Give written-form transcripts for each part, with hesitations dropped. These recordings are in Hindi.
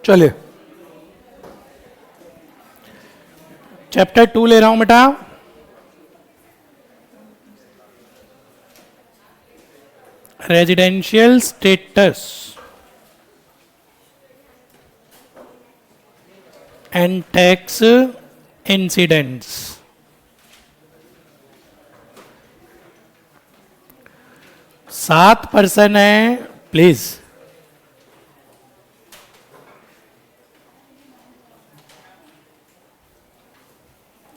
चलिए चैप्टर 2 ले रहा हूं बेटा। Residential status and tax incidents. 7% है प्लीज।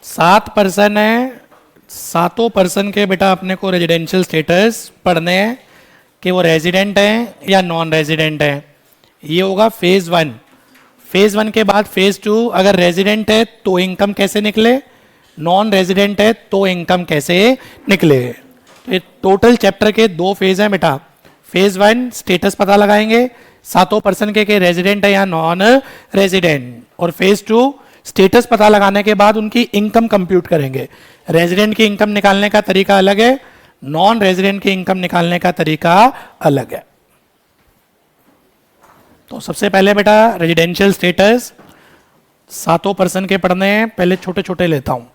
सात पर्सन है, सातों पर्सन के बेटा अपने को रेजिडेंशियल स्टेटस पढ़ने हैं कि वो रेजिडेंट हैं या नॉन रेजिडेंट हैं। ये होगा फेज 1। फेज 1 के बाद फेज 2, अगर रेजिडेंट है तो इनकम कैसे निकले, नॉन रेजिडेंट है तो इनकम कैसे निकले। तो ये टोटल चैप्टर के 2 फेज हैं बेटा। फेज 1 स्टेटस पता लगाएंगे सातों पर्सन के रेजिडेंट है या नॉन रेजिडेंट, और फेज 2 स्टेटस पता लगाने के बाद उनकी इनकम कंप्यूट करेंगे। रेजिडेंट की इनकम निकालने का तरीका अलग है, नॉन रेजिडेंट की इनकम निकालने का तरीका अलग है। तो सबसे पहले बेटा रेजिडेंशियल स्टेटस सातों पर्सन के पढ़ने हैं। पहले छोटे छोटे लेता हूं।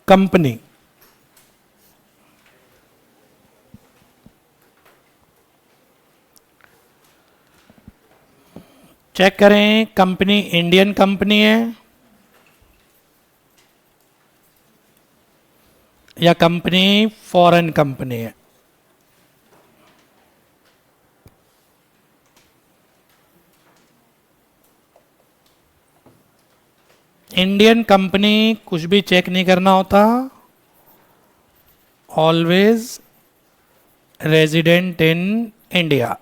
कंपनी, चेक करें कंपनी इंडियन कंपनी है या कंपनी फॉरेन कंपनी है। इंडियन कंपनी कुछ भी चेक नहीं करना होता, always resident in India.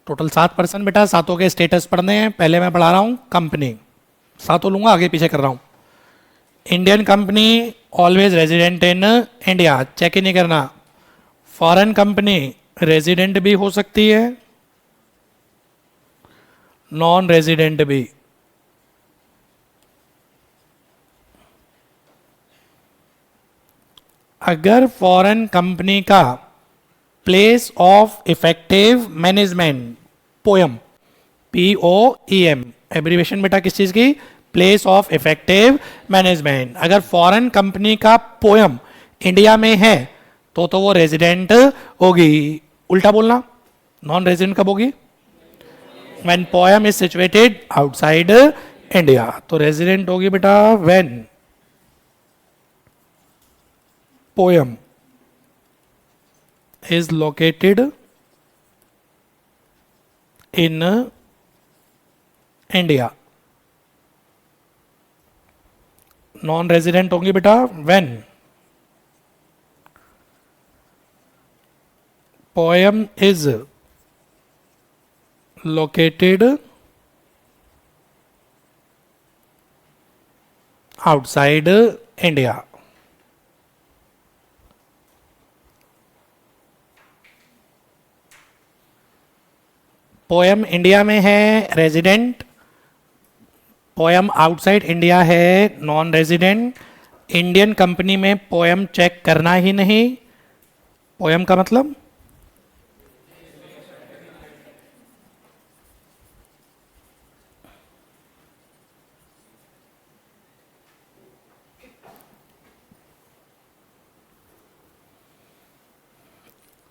Total 7% बेटा, सातों के स्टेटस पढ़ने हैं। पहले मैं पढ़ा रहा हूं कंपनी, सातों लूंगा, आगे पीछे कर रहा हूं। Indian company always resident in India, check ही नहीं करना। फॉरेन कंपनी रेजिडेंट भी हो सकती है, नॉन रेजिडेंट भी। अगर फॉरेन कंपनी का place of effective management, poem, POEM abbreviation बेटा किस चीज की, प्लेस ऑफ इफेक्टिव मैनेजमेंट। अगर फॉरेन कंपनी का पोएम इंडिया में है तो वो रेजिडेंट होगी। उल्टा बोलना, नॉन रेजिडेंट कब होगी, when poem is situated outside India. तो रेजिडेंट होगी बेटा when poem is located in India। Non resident होंगी बेटा when poem is located outside India। Poem India में है रेजिडेंट, पोएम आउटसाइड इंडिया है नॉन रेजिडेंट। इंडियन कंपनी में पोएम चेक करना ही नहीं। पोएम का मतलब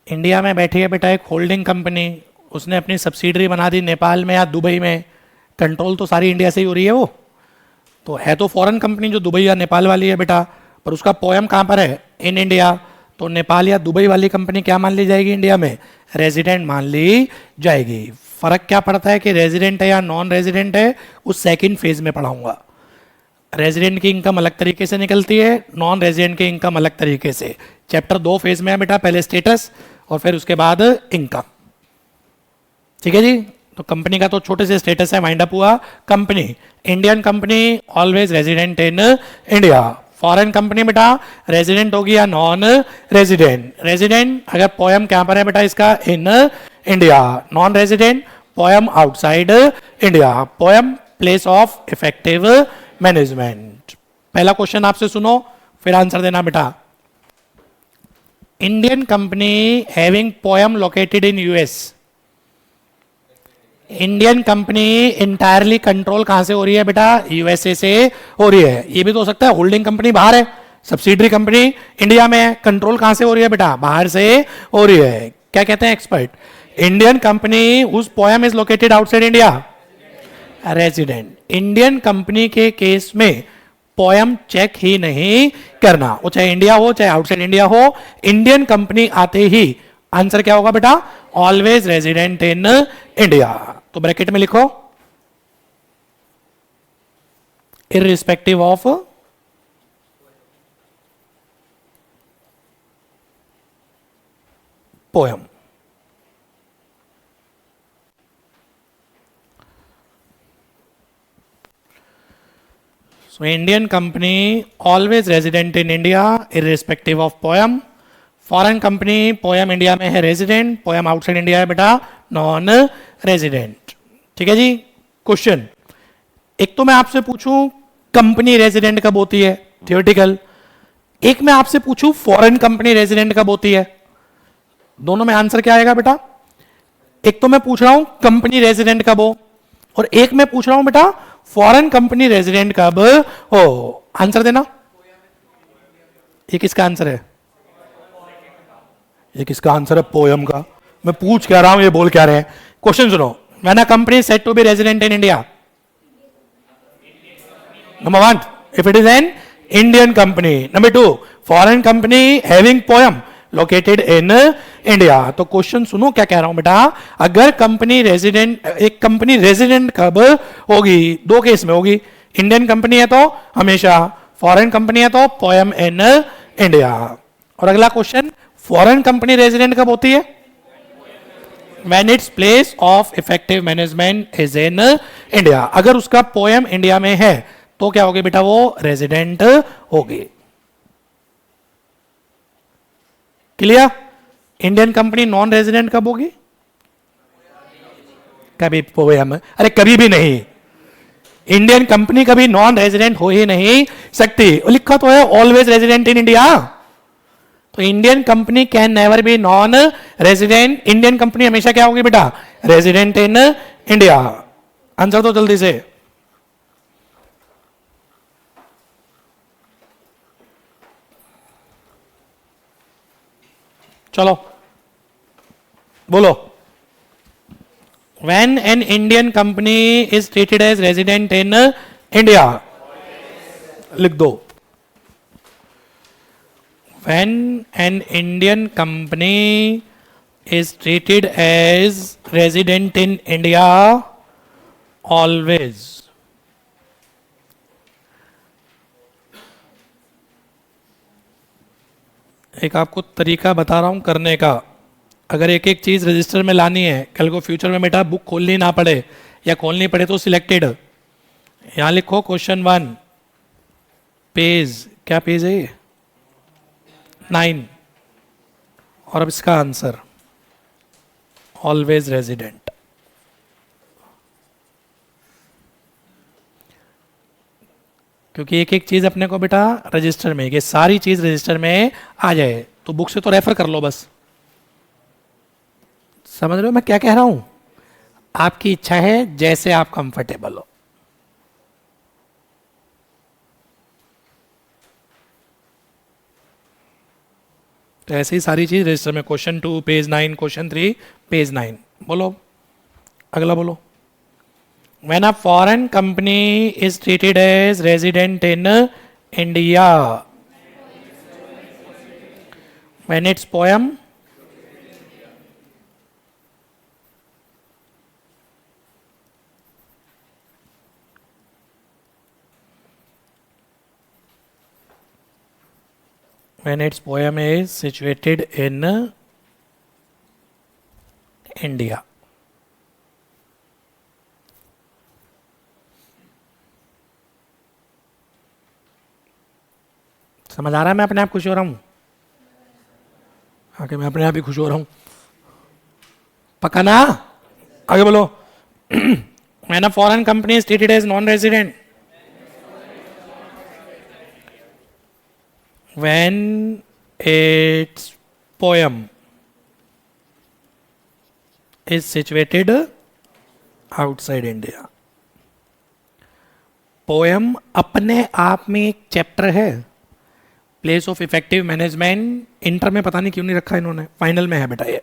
इंडिया में बैठी है बेटा एक होल्डिंग कंपनी, उसने अपनी सब्सिडरी बना दी नेपाल में या दुबई में, कंट्रोल तो सारी इंडिया से ही हो रही है। वो तो है तो फॉरेन कंपनी जो दुबई या नेपाल वाली है बेटा, पर उसका पोएम कहाँ पर है, इन इंडिया। तो नेपाल या दुबई वाली कंपनी क्या मान ली जाएगी, इंडिया में रेजिडेंट मान ली जाएगी। फर्क क्या पड़ता है कि रेजिडेंट है या नॉन रेजिडेंट है, उस सेकंड फेज में पढ़ाऊंगा। रेजिडेंट की इनकम अलग तरीके से निकलती है, नॉन रेजिडेंट की इनकम अलग तरीके से। चैप्टर 2 फेज में है बेटा, पहले स्टेटस और फिर उसके बाद इनकम। ठीक है जी। तो कंपनी का तो छोटे से स्टेटस है, वाइंड अप हुआ। Company Indian company always resident in India. Foreign company बेटा रेजिडेंट होगी या नॉन रेजिडेंट। रेजिडेंट अगर पोएम क्या पर है बेटा इसका, इन India. Non resident poem outside India. Poem place of effective management. पहला क्वेश्चन आपसे सुनो फिर आंसर देना बेटा। Indian company having POEM located in US. Indian company entirely control कहां से हो रही है बेटा? यूएसए से हो रही है। ये भी तो हो सकता है होल्डिंग कंपनी बाहर है, सब्सिडरी कंपनी इंडिया में है, कंट्रोल कहां से हो रही है बेटा? बाहर से हो रही है। क्या कहते हैं expert? Indian company whose poem is located outside India, resident. Indian company के केस में पोयम चेक ही नहीं करना, वो चाहे इंडिया हो चाहे आउटसाइड इंडिया हो, इंडियन कंपनी आते ही आंसर क्या होगा बेटा? Always resident in India. तो ब्रैकेट में लिखो irrespective of poem. So Indian company always resident in India irrespective of poem. Foreign company poem India में है रेजिडेंट, पोयम आउटसाइड इंडिया है बेटा नॉन रेजिडेंट। ठीक है जी। क्वेश्चन एक तो मैं आपसे पूछूं कंपनी रेजिडेंट कब होती है, थियोरेटिकल। एक मैं आपसे पूछूं फॉरेन कंपनी रेजिडेंट कब होती है। दोनों में आंसर क्या आएगा बेटा? एक तो मैं पूछ रहा हूं कंपनी रेजिडेंट कब हो, और एक मैं पूछ रहा हूं बेटा फॉरेन कंपनी रेजिडेंट कब हो। आंसर देना। ये किसका आंसर है? ये किसका आंसर है? पोयम का। मैं पूछ क्या रहा हूं, ये बोल क्या रहे हैं। क्वेश्चन सुनो। When a company said to be resident in India, number one, if it is an Indian company. Number two, foreign company having POEM located in India. तो क्वेश्चन सुनो क्या कह रहा हूं बेटा। अगर कंपनी रेजिडेंट, एक कंपनी रेजिडेंट कब होगी? दो केस में होगी। इंडियन कंपनी है तो हमेशा, फॉरेन कंपनी है तो पोयम इन इंडिया। और अगला क्वेश्चन, फॉरेन कंपनी रेजिडेंट कब होती है? When its place of effective management is in India। अगर उसका पोयम इंडिया में है तो क्या होगी बेटा? वो रेजिडेंट होगी। Clear? Indian company non resident कब होगी? कभी पोयम, अरे कभी भी नहीं। इंडियन कंपनी कभी नॉन रेजिडेंट हो ही नहीं सकती। लिखा तो है ऑलवेज रेजिडेंट इन इंडिया। तो Indian company can never be non resident. Indian company हमेशा क्या होगी बेटा? Resident in India. आंसर तो जल्दी से। चलो बोलो। When an Indian company is treated as resident in India, लिख दो। When an Indian company is treated as resident in India, always एक आपको तरीका बता रहा हूं करने का। अगर एक एक चीज रजिस्टर में लानी है, कल को फ्यूचर में बेटा बुक खोलनी ना पड़े या खोलनी पड़े तो सिलेक्टेड। यहां लिखो क्वेश्चन 1 पेज, क्या पेज है ये? 9। और अब इसका आंसर ऑलवेज रेजिडेंट। क्योंकि एक एक चीज अपने को बेटा रजिस्टर में, ये सारी चीज रजिस्टर में आ जाए तो बुक से तो रेफर कर लो बस। समझ रहे हो मैं क्या कह रहा हूं? आपकी इच्छा है, जैसे आप कंफर्टेबल हो। तो ऐसे ही सारी चीज रजिस्टर में। Question 2 page 9, question 3 page 9। बोलो अगला बोलो। When a foreign company is treated as resident in India, when its poem is situated in India। समझ आ रहा है? मैं अपने आप खुश हो रहा हूं। आगे मैं अपने आप ही खुश हो रहा हूं। पक्का ना? आगे बोलो। When a foreign company is treated as non-resident, when its poem is situated outside India. Poem अपने आप में एक चैप्टर है, place of effective management. Inter में पता नहीं क्यों नहीं रखा इन्होंने, फाइनल में है बेटा ये।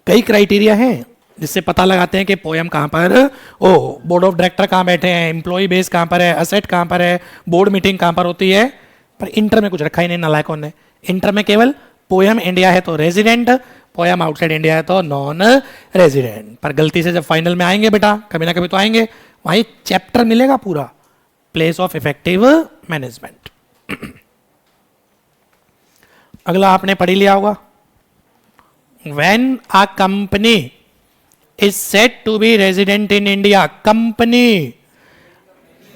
कई क्राइटेरिया हैं जिससे पता लगाते हैं कि पोयम कहाँ पर, ओ बोर्ड ऑफ डायरेक्टर कहाँ बैठे हैं, एम्प्लॉय बेस कहाँ पर है, असेट कहाँ पर है, बोर्ड मीटिंग कहाँ पर होती है। पर इंटर में कुछ रखा ही नहीं नालायकों ने। इंटर में केवल पोयम इंडिया है तो रेजिडेंट, पोयम आउटसाइड इंडिया है तो नॉन रेजिडेंट। पर गलती से जब फाइनल में आएंगे बेटा, कभी ना कभी तो आएंगे, वहीं चैप्टर मिलेगा पूरा, प्लेस ऑफ इफेक्टिव मैनेजमेंट। अगला आपने पढ़ लिया होगा, when a company is said to be resident in India. Company,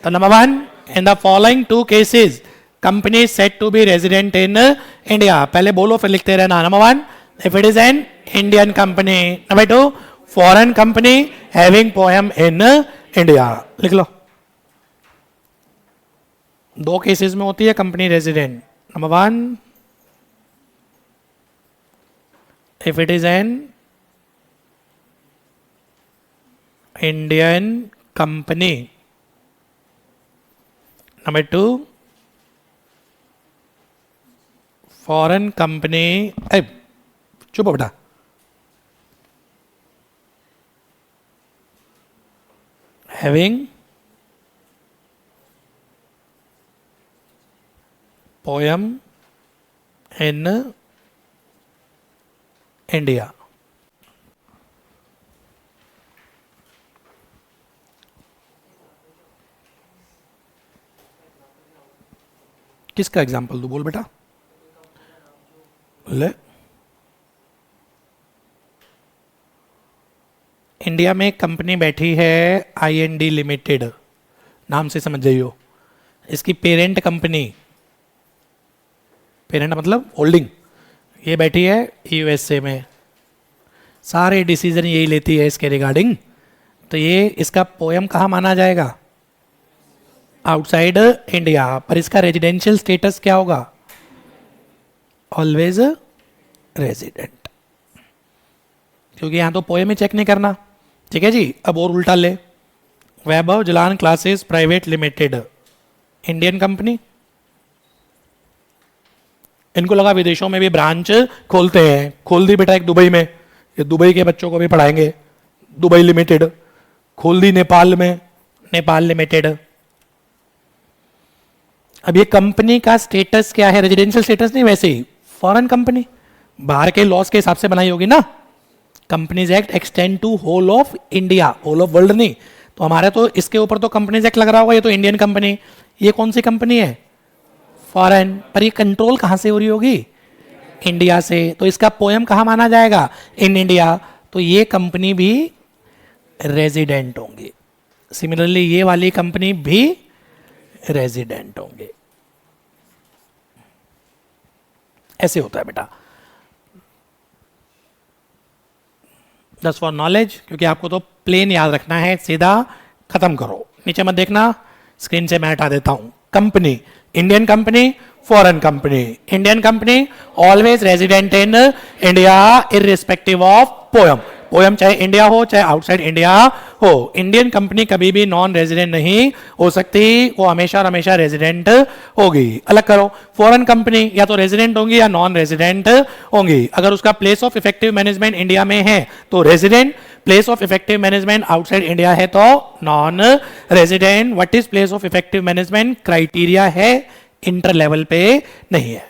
तो number 1 in the following 2 cases company is said to be resident in India. पहले बोलो फिर लिखते रहना। Number 1 if it is an Indian company, number 2 foreign company having POEM in India. लिख लो, 2 केसेस में होती है company resident. Number 1 if it is an Indian company, number 2 foreign company, चुप बेटा, having poem in इंडिया। किसका एग्जाम्पल दो, बोल बेटा। ले, इंडिया में एक कंपनी बैठी है IND लिमिटेड, नाम से समझ जाइयो। इसकी पेरेंट कंपनी, पेरेंट मतलब होल्डिंग, ये बैठी है USA में, सारे डिसीजन यही लेती है इसके रिगार्डिंग। तो ये इसका पोयम कहाँ माना जाएगा, आउटसाइड इंडिया। पर इसका रेजिडेंशियल स्टेटस क्या होगा, ऑलवेज रेजिडेंट, क्योंकि यहाँ तो पोयम ही चेक नहीं करना। ठीक है जी। अब और उल्टा ले, Vaibhav Jalan classes private limited, Indian company, इनको लगा विदेशों में भी ब्रांच खोलते हैं, खोल दी बेटा एक दुबई में, ये दुबई के बच्चों को भी पढ़ाएंगे, दुबई लिमिटेड। खोल दी नेपाल में, नेपाल लिमिटेड। अब ये कंपनी का स्टेटस क्या है, रेजिडेंशियल स्टेटस नहीं, वैसे ही फॉरेन कंपनी, बाहर के लॉस के हिसाब से बनाई होगी ना। Companies act extend to whole of India, whole of world नहीं। तो हमारे तो इसके ऊपर तो कंपनीज एक्ट लग रहा होगा, ये तो इंडियन कंपनी। ये कौन सी कंपनी है, फॉरेन। पर ये कंट्रोल कहां से हो रही होगी, इंडिया से। तो इसका पोयम कहां माना जाएगा, इन इंडिया। तो ये कंपनी भी रेजिडेंट होंगी। सिमिलरली ये वाली कंपनी भी रेजिडेंट होंगे। ऐसे होता है बेटा। जस्ट फॉर नॉलेज, क्योंकि आपको तो प्लेन याद रखना है, सीधा खत्म करो, नीचे मत देखना, स्क्रीन से मैं हटा देता हूं। Company, Indian company, foreign company. Indian company always resident in India irrespective of poem. Poem चाहे इंडिया हो चाहे आउटसाइड इंडिया हो, इंडियन कंपनी कभी भी नॉन रेजिडेंट नहीं हो सकती, वो हमेशा और हमेशा रेजिडेंट होगी। अलग करो, फॉरेन कंपनी या तो रेजिडेंट होंगी या नॉन रेजिडेंट होंगी। अगर उसका place of effective management India में है तो resident, place of effective management outside India है तो non resident. What is place of effective management, criteria है, इंटर लेवल पे नहीं है।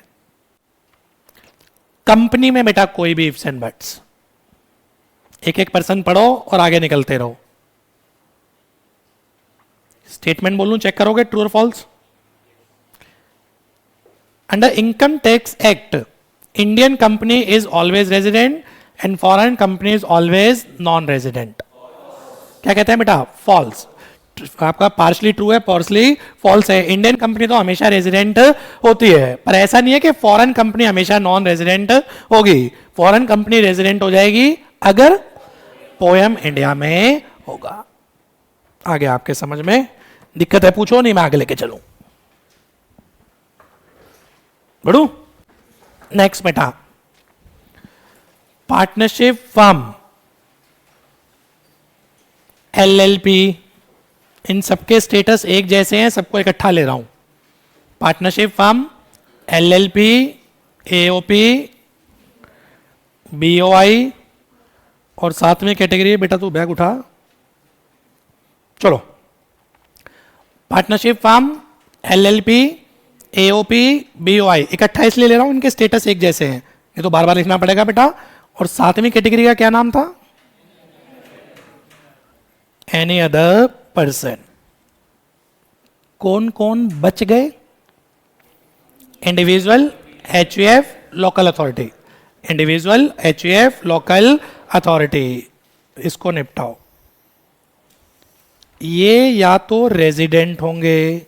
कंपनी में बेटा कोई भी इफ्स एंड बट्स, एक एक पर्सन पढ़ो और आगे निकलते रहो। स्टेटमेंट बोलूं, चेक करोगे ट्रू और false. Under income tax act, Indian company is always resident and foreign company is always non resident. क्या कहते हैं बेटा, फॉल्स। आपका पार्शली ट्रू है, पार्शली फॉल्स है। इंडियन कंपनी तो हमेशा रेजिडेंट होती है, पर ऐसा नहीं है कि फॉरेन कंपनी हमेशा नॉन रेजिडेंट होगी। फॉरेन कंपनी रेजिडेंट हो जाएगी अगर पोयम इंडिया में होगा। आगे आपके समझ में दिक्कत है पूछो, नहीं मैं आगे लेके चलूं। बढ़ू नेक्स्ट बेटा, पार्टनरशिप फर्म, एलएलपी, इन सबके स्टेटस एक जैसे हैं, सबको इकट्ठा ले रहा हूं। Partnership firm, LLP, AOP, BOI, और सातवीं कैटेगरी, बेटा तू बैग उठा, चलो। Partnership firm, LLP, AOP, BOI, इकट्ठा इसलिए ले रहा हूं, इनके स्टेटस एक जैसे हैं, ये तो बार बार लिखना पड़ेगा बेटा। और सातवीं कैटेगरी का क्या नाम था? Any other person. कौन कौन बच गए? Individual, HUF, local authority. Individual, HUF, local authority, इसको निपटाओ। ये या तो रेजिडेंट होंगे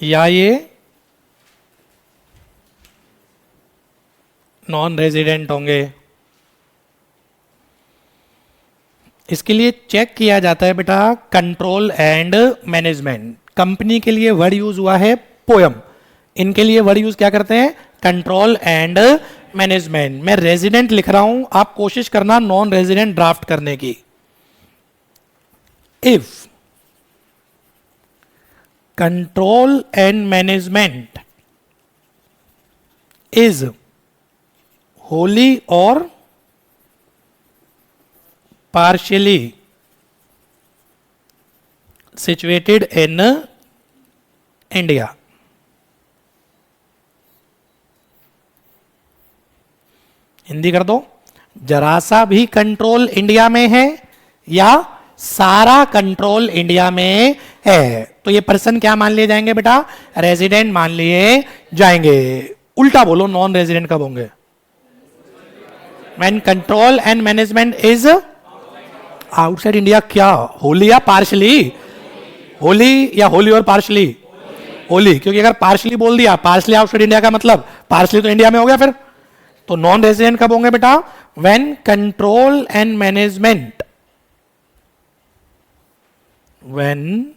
या ये नॉन रेजिडेंट होंगे। इसके लिए चेक किया जाता है बेटा कंट्रोल एंड मैनेजमेंट। कंपनी के लिए वर्ड यूज हुआ है पोयम, इनके लिए वर्ड यूज क्या करते हैं? Control and management. मैं रेजिडेंट लिख रहा हूं, आप कोशिश करना नॉन रेजिडेंट ड्राफ्ट करने की। If control and management is wholly और partially situated in India, Hindi कर दो, जरा सा भी कंट्रोल इंडिया में है या सारा कंट्रोल इंडिया में है, तो ये पर्सन क्या मान लिए जाएंगे बेटा? रेजिडेंट मान लिए जाएंगे। उल्टा बोलो, नॉन रेजिडेंट कब होंगे? When control and management is outside India. क्या होली या पार्शली? होली या होली और पार्शली? होली, क्योंकि अगर पार्शली बोल दिया, पार्शली आउटसाइड इंडिया का मतलब पार्शली तो इंडिया में हो गया फिर। तो नॉन रेजिडेंट कब होंगे बेटा? When control and management, when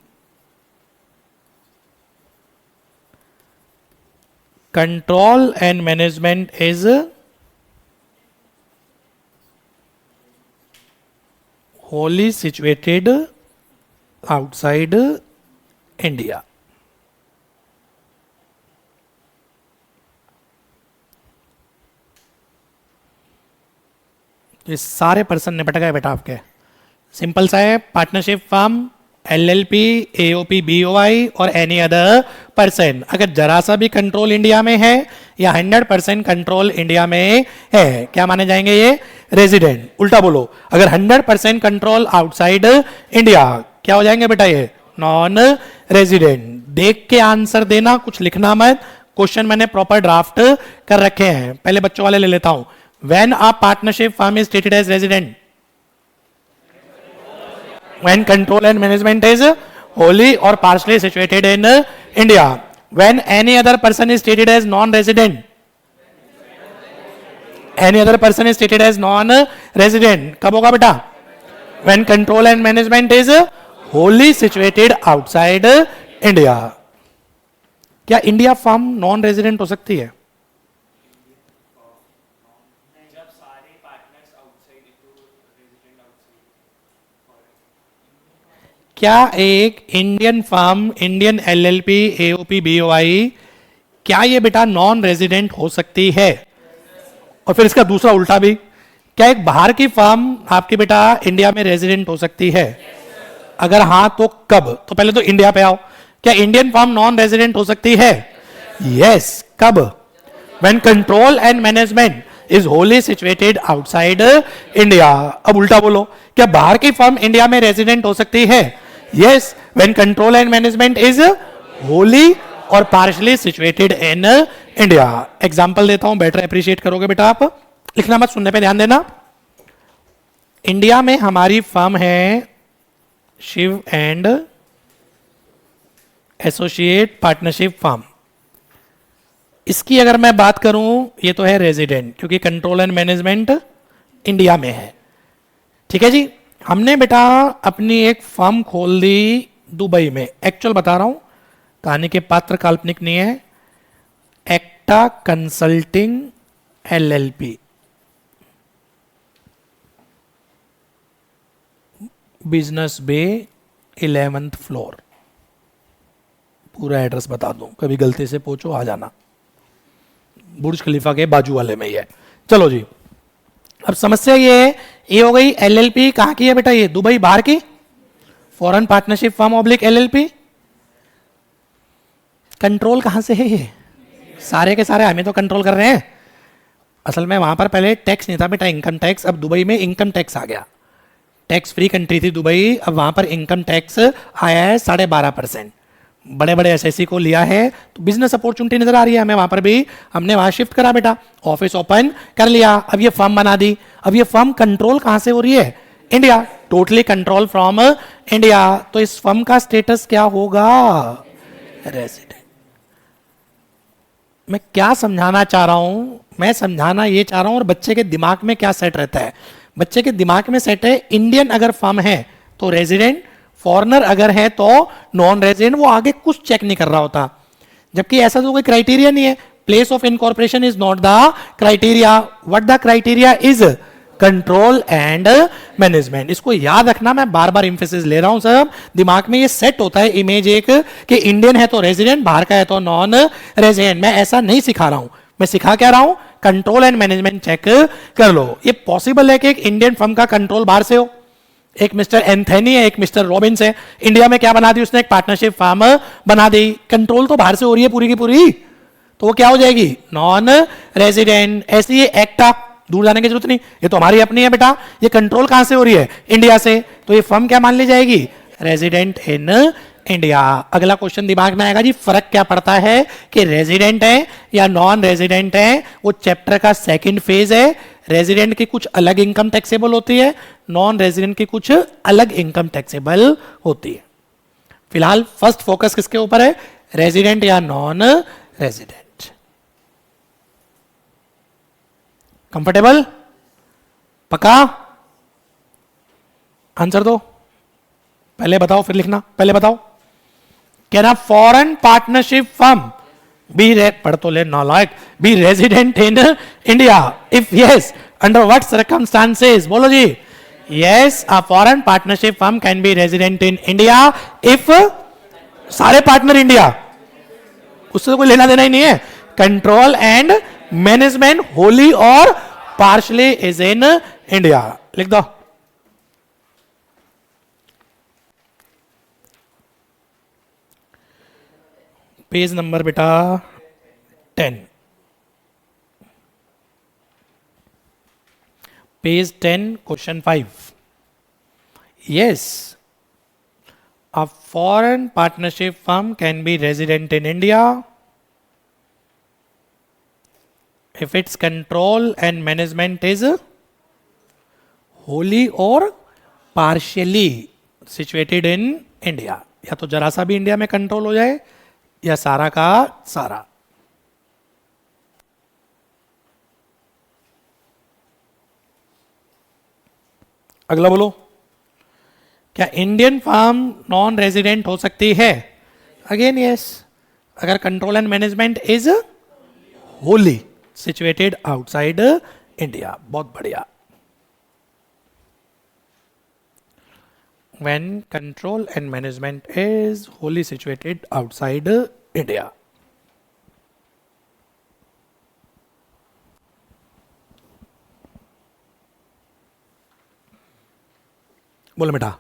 control and management is wholly situated outside India। ये सारे पर्सन निपट गए बेटा आपके। सिंपल सा है, partnership firm, LLP, AOP, BOI और एनी अदर पर्सन। अगर जरा सा भी कंट्रोल इंडिया में है या 100% कंट्रोल इंडिया में है, क्या माने जाएंगे? ये रेजिडेंट। उल्टा बोलो, अगर 100% कंट्रोल आउटसाइड इंडिया, क्या हो जाएंगे बेटा? ये नॉन रेजिडेंट। देख के आंसर देना, कुछ लिखना मत। क्वेश्चन मैंने प्रॉपर ड्राफ्ट कर रखे हैं, पहले बच्चों वाले ले लेता हूं। When a partnership firm is stated as resident, when control and management is wholly or partially situated in India, when any other person is stated as non-resident, any other person is stated as non-resident, कब होगा बेटा? when control and management is wholly situated outside India। क्या इंडिया फर्म नॉन रेजिडेंट हो सकती है? क्या एक Indian firm, Indian LLP, AOP, BOI, क्या ये बेटा नॉन रेजिडेंट हो सकती है? और फिर इसका दूसरा उल्टा भी, क्या एक बाहर की फर्म आपकी बेटा इंडिया में रेजिडेंट हो सकती है? अगर हाँ तो कब? तो पहले तो इंडिया पे आओ, क्या इंडियन फर्म नॉन रेजिडेंट हो सकती है? यस। कब? When control and management is Holi situated outside India. अब उल्टा बोलो, क्या बाहर की फर्म इंडिया में रेजिडेंट हो सकती है? Yes, when control and management is wholly or partially situated in India। Example देता हूं, बेटर अप्रिशिएट करोगे बेटा आप। लिखना मत, सुनने पे ध्यान देना। इंडिया में हमारी फर्म है Shiv and associate partnership firm. इसकी अगर मैं बात करूं, ये तो है रेजिडेंट, क्योंकि कंट्रोल एंड मैनेजमेंट इंडिया में है। ठीक है जी। हमने बेटा अपनी एक फर्म खोल दी दुबई में। एक्चुअल बता रहा हूं, कहानी के पात्र काल्पनिक नहीं है। एक्टा कंसल्टिंग LLP, बिजनेस बे 11th फ्लोर। पूरा एड्रेस बता दूं, कभी गलती से पूछो आ जाना, बुर्ज खलीफा के बाजू वाले में ही है। चलो जी, अब समस्या ये है, ये हो गई LLP कहाँ की है बेटा, ये दुबई बाहर की foreign partnership firm oblique LLP। Control कहां से है ये, सारे के सारे हमें तो कंट्रोल कर रहे हैं। असल में वहां पर पहले टैक्स नहीं था बेटा, इनकम टैक्स। अब दुबई में इनकम टैक्स आ गया, टैक्स फ्री कंट्री थी दुबई, अब वहां पर इनकम टैक्स आया है 12.5%। बड़े बड़े एसएससी को लिया है तो बिजनेस अपॉर्चुनिटी नजर आ रही है हमें वहां पर भी, हमने वहां शिफ्ट करा बेटा, ऑफिस ओपन कर लिया, अब ये फर्म बना दी। अब ये फर्म कंट्रोल कहां से हो रही है, India, totally control from India. तो इस फर्म का स्टेटस क्या होगा, रेजिडेंट। मैं क्या समझाना चाह रहा हूं, मैं समझाना ये चाह रहा हूं, और बच्चे के दिमाग में क्या सेट रहता है, बच्चे के दिमाग में सेट है इंडियन अगर फर्म है तो रेजिडेंट, फॉरेनर अगर है तो नॉन रेजिडेंट, वो आगे कुछ चेक नहीं कर रहा होता। जबकि ऐसा तो कोई क्राइटेरिया नहीं है, place of incorporation is not the criteria, what the criteria is control and management. इसको याद रखना, मैं बार बार इंफेसिस ले रहा हूं सब, दिमाग में ये सेट होता है इमेज एक कि इंडियन है तो रेजिडेंट, बाहर का है तो नॉन रेजिडेंट। मैं ऐसा नहीं सिखा रहा हूं, मैं सिखा क्या रहा हूं, कंट्रोल एंड मैनेजमेंट चेक कर लो। ये पॉसिबल है कि एक इंडियन फर्म का कंट्रोल बाहर से हो, एक मिस्टर एंथनी है, एक मिस्टर रॉबिन्स है, इंडिया में क्या बना दी उसने, एक पार्टनरशिप फर्म बना दी, कंट्रोल तो बाहर से हो रही है पूरी की पूरी, तो वो क्या हो जाएगी, नॉन रेजिडेंट। ऐसी ये एक्टा, दूर जाने की जरूरत नहीं, ये तो हमारी अपनी है बेटा, ये कंट्रोल कहां से हो रही है, इंडिया से, तो ये फर्म क्या मान ली जाएगी, रेजिडेंट इन इंडिया। अगला क्वेश्चन दिमाग में आएगा जी, फर्क क्या पड़ता है कि रेजिडेंट है या नॉन रेजिडेंट है, वो चैप्टर का सेकंड फेज है। रेजिडेंट की कुछ अलग इनकम टैक्सेबल होती है, नॉन रेजिडेंट की कुछ अलग इनकम टैक्सेबल होती है। फिलहाल फर्स्ट फोकस किसके ऊपर है, रेजिडेंट या नॉन रेजिडेंट। कंफर्टेबल, पक्का, आंसर दो, पहले बताओ फिर लिखना, पहले बताओ। Can a foreign partnership firm पढ़ तो ले नालायक, be resident in India, if yes under what circumstances, बोलो जी। Yes, a foreign partnership firm can be resident in India if सारे पार्टनर इंडिया, उससे तो कोई लेना देना ही नहीं है, control and management Holi or partially is in India. लिख दो, पेज नंबर बेटा 10, page 10 question 5। Yes, a foreign partnership firm can be resident in India if its control and management is wholly or partially situated in India, या तो जरा सा भी इंडिया में कंट्रोल हो जाए या सारा का सारा। अगला बोलो, क्या इंडियन फर्म नॉन रेजिडेंट हो सकती है, अगेन यस, अगर control and management is Holi situated outside India। बहुत बढ़िया, when control and management is wholly situated outside India। बोलो बेटा,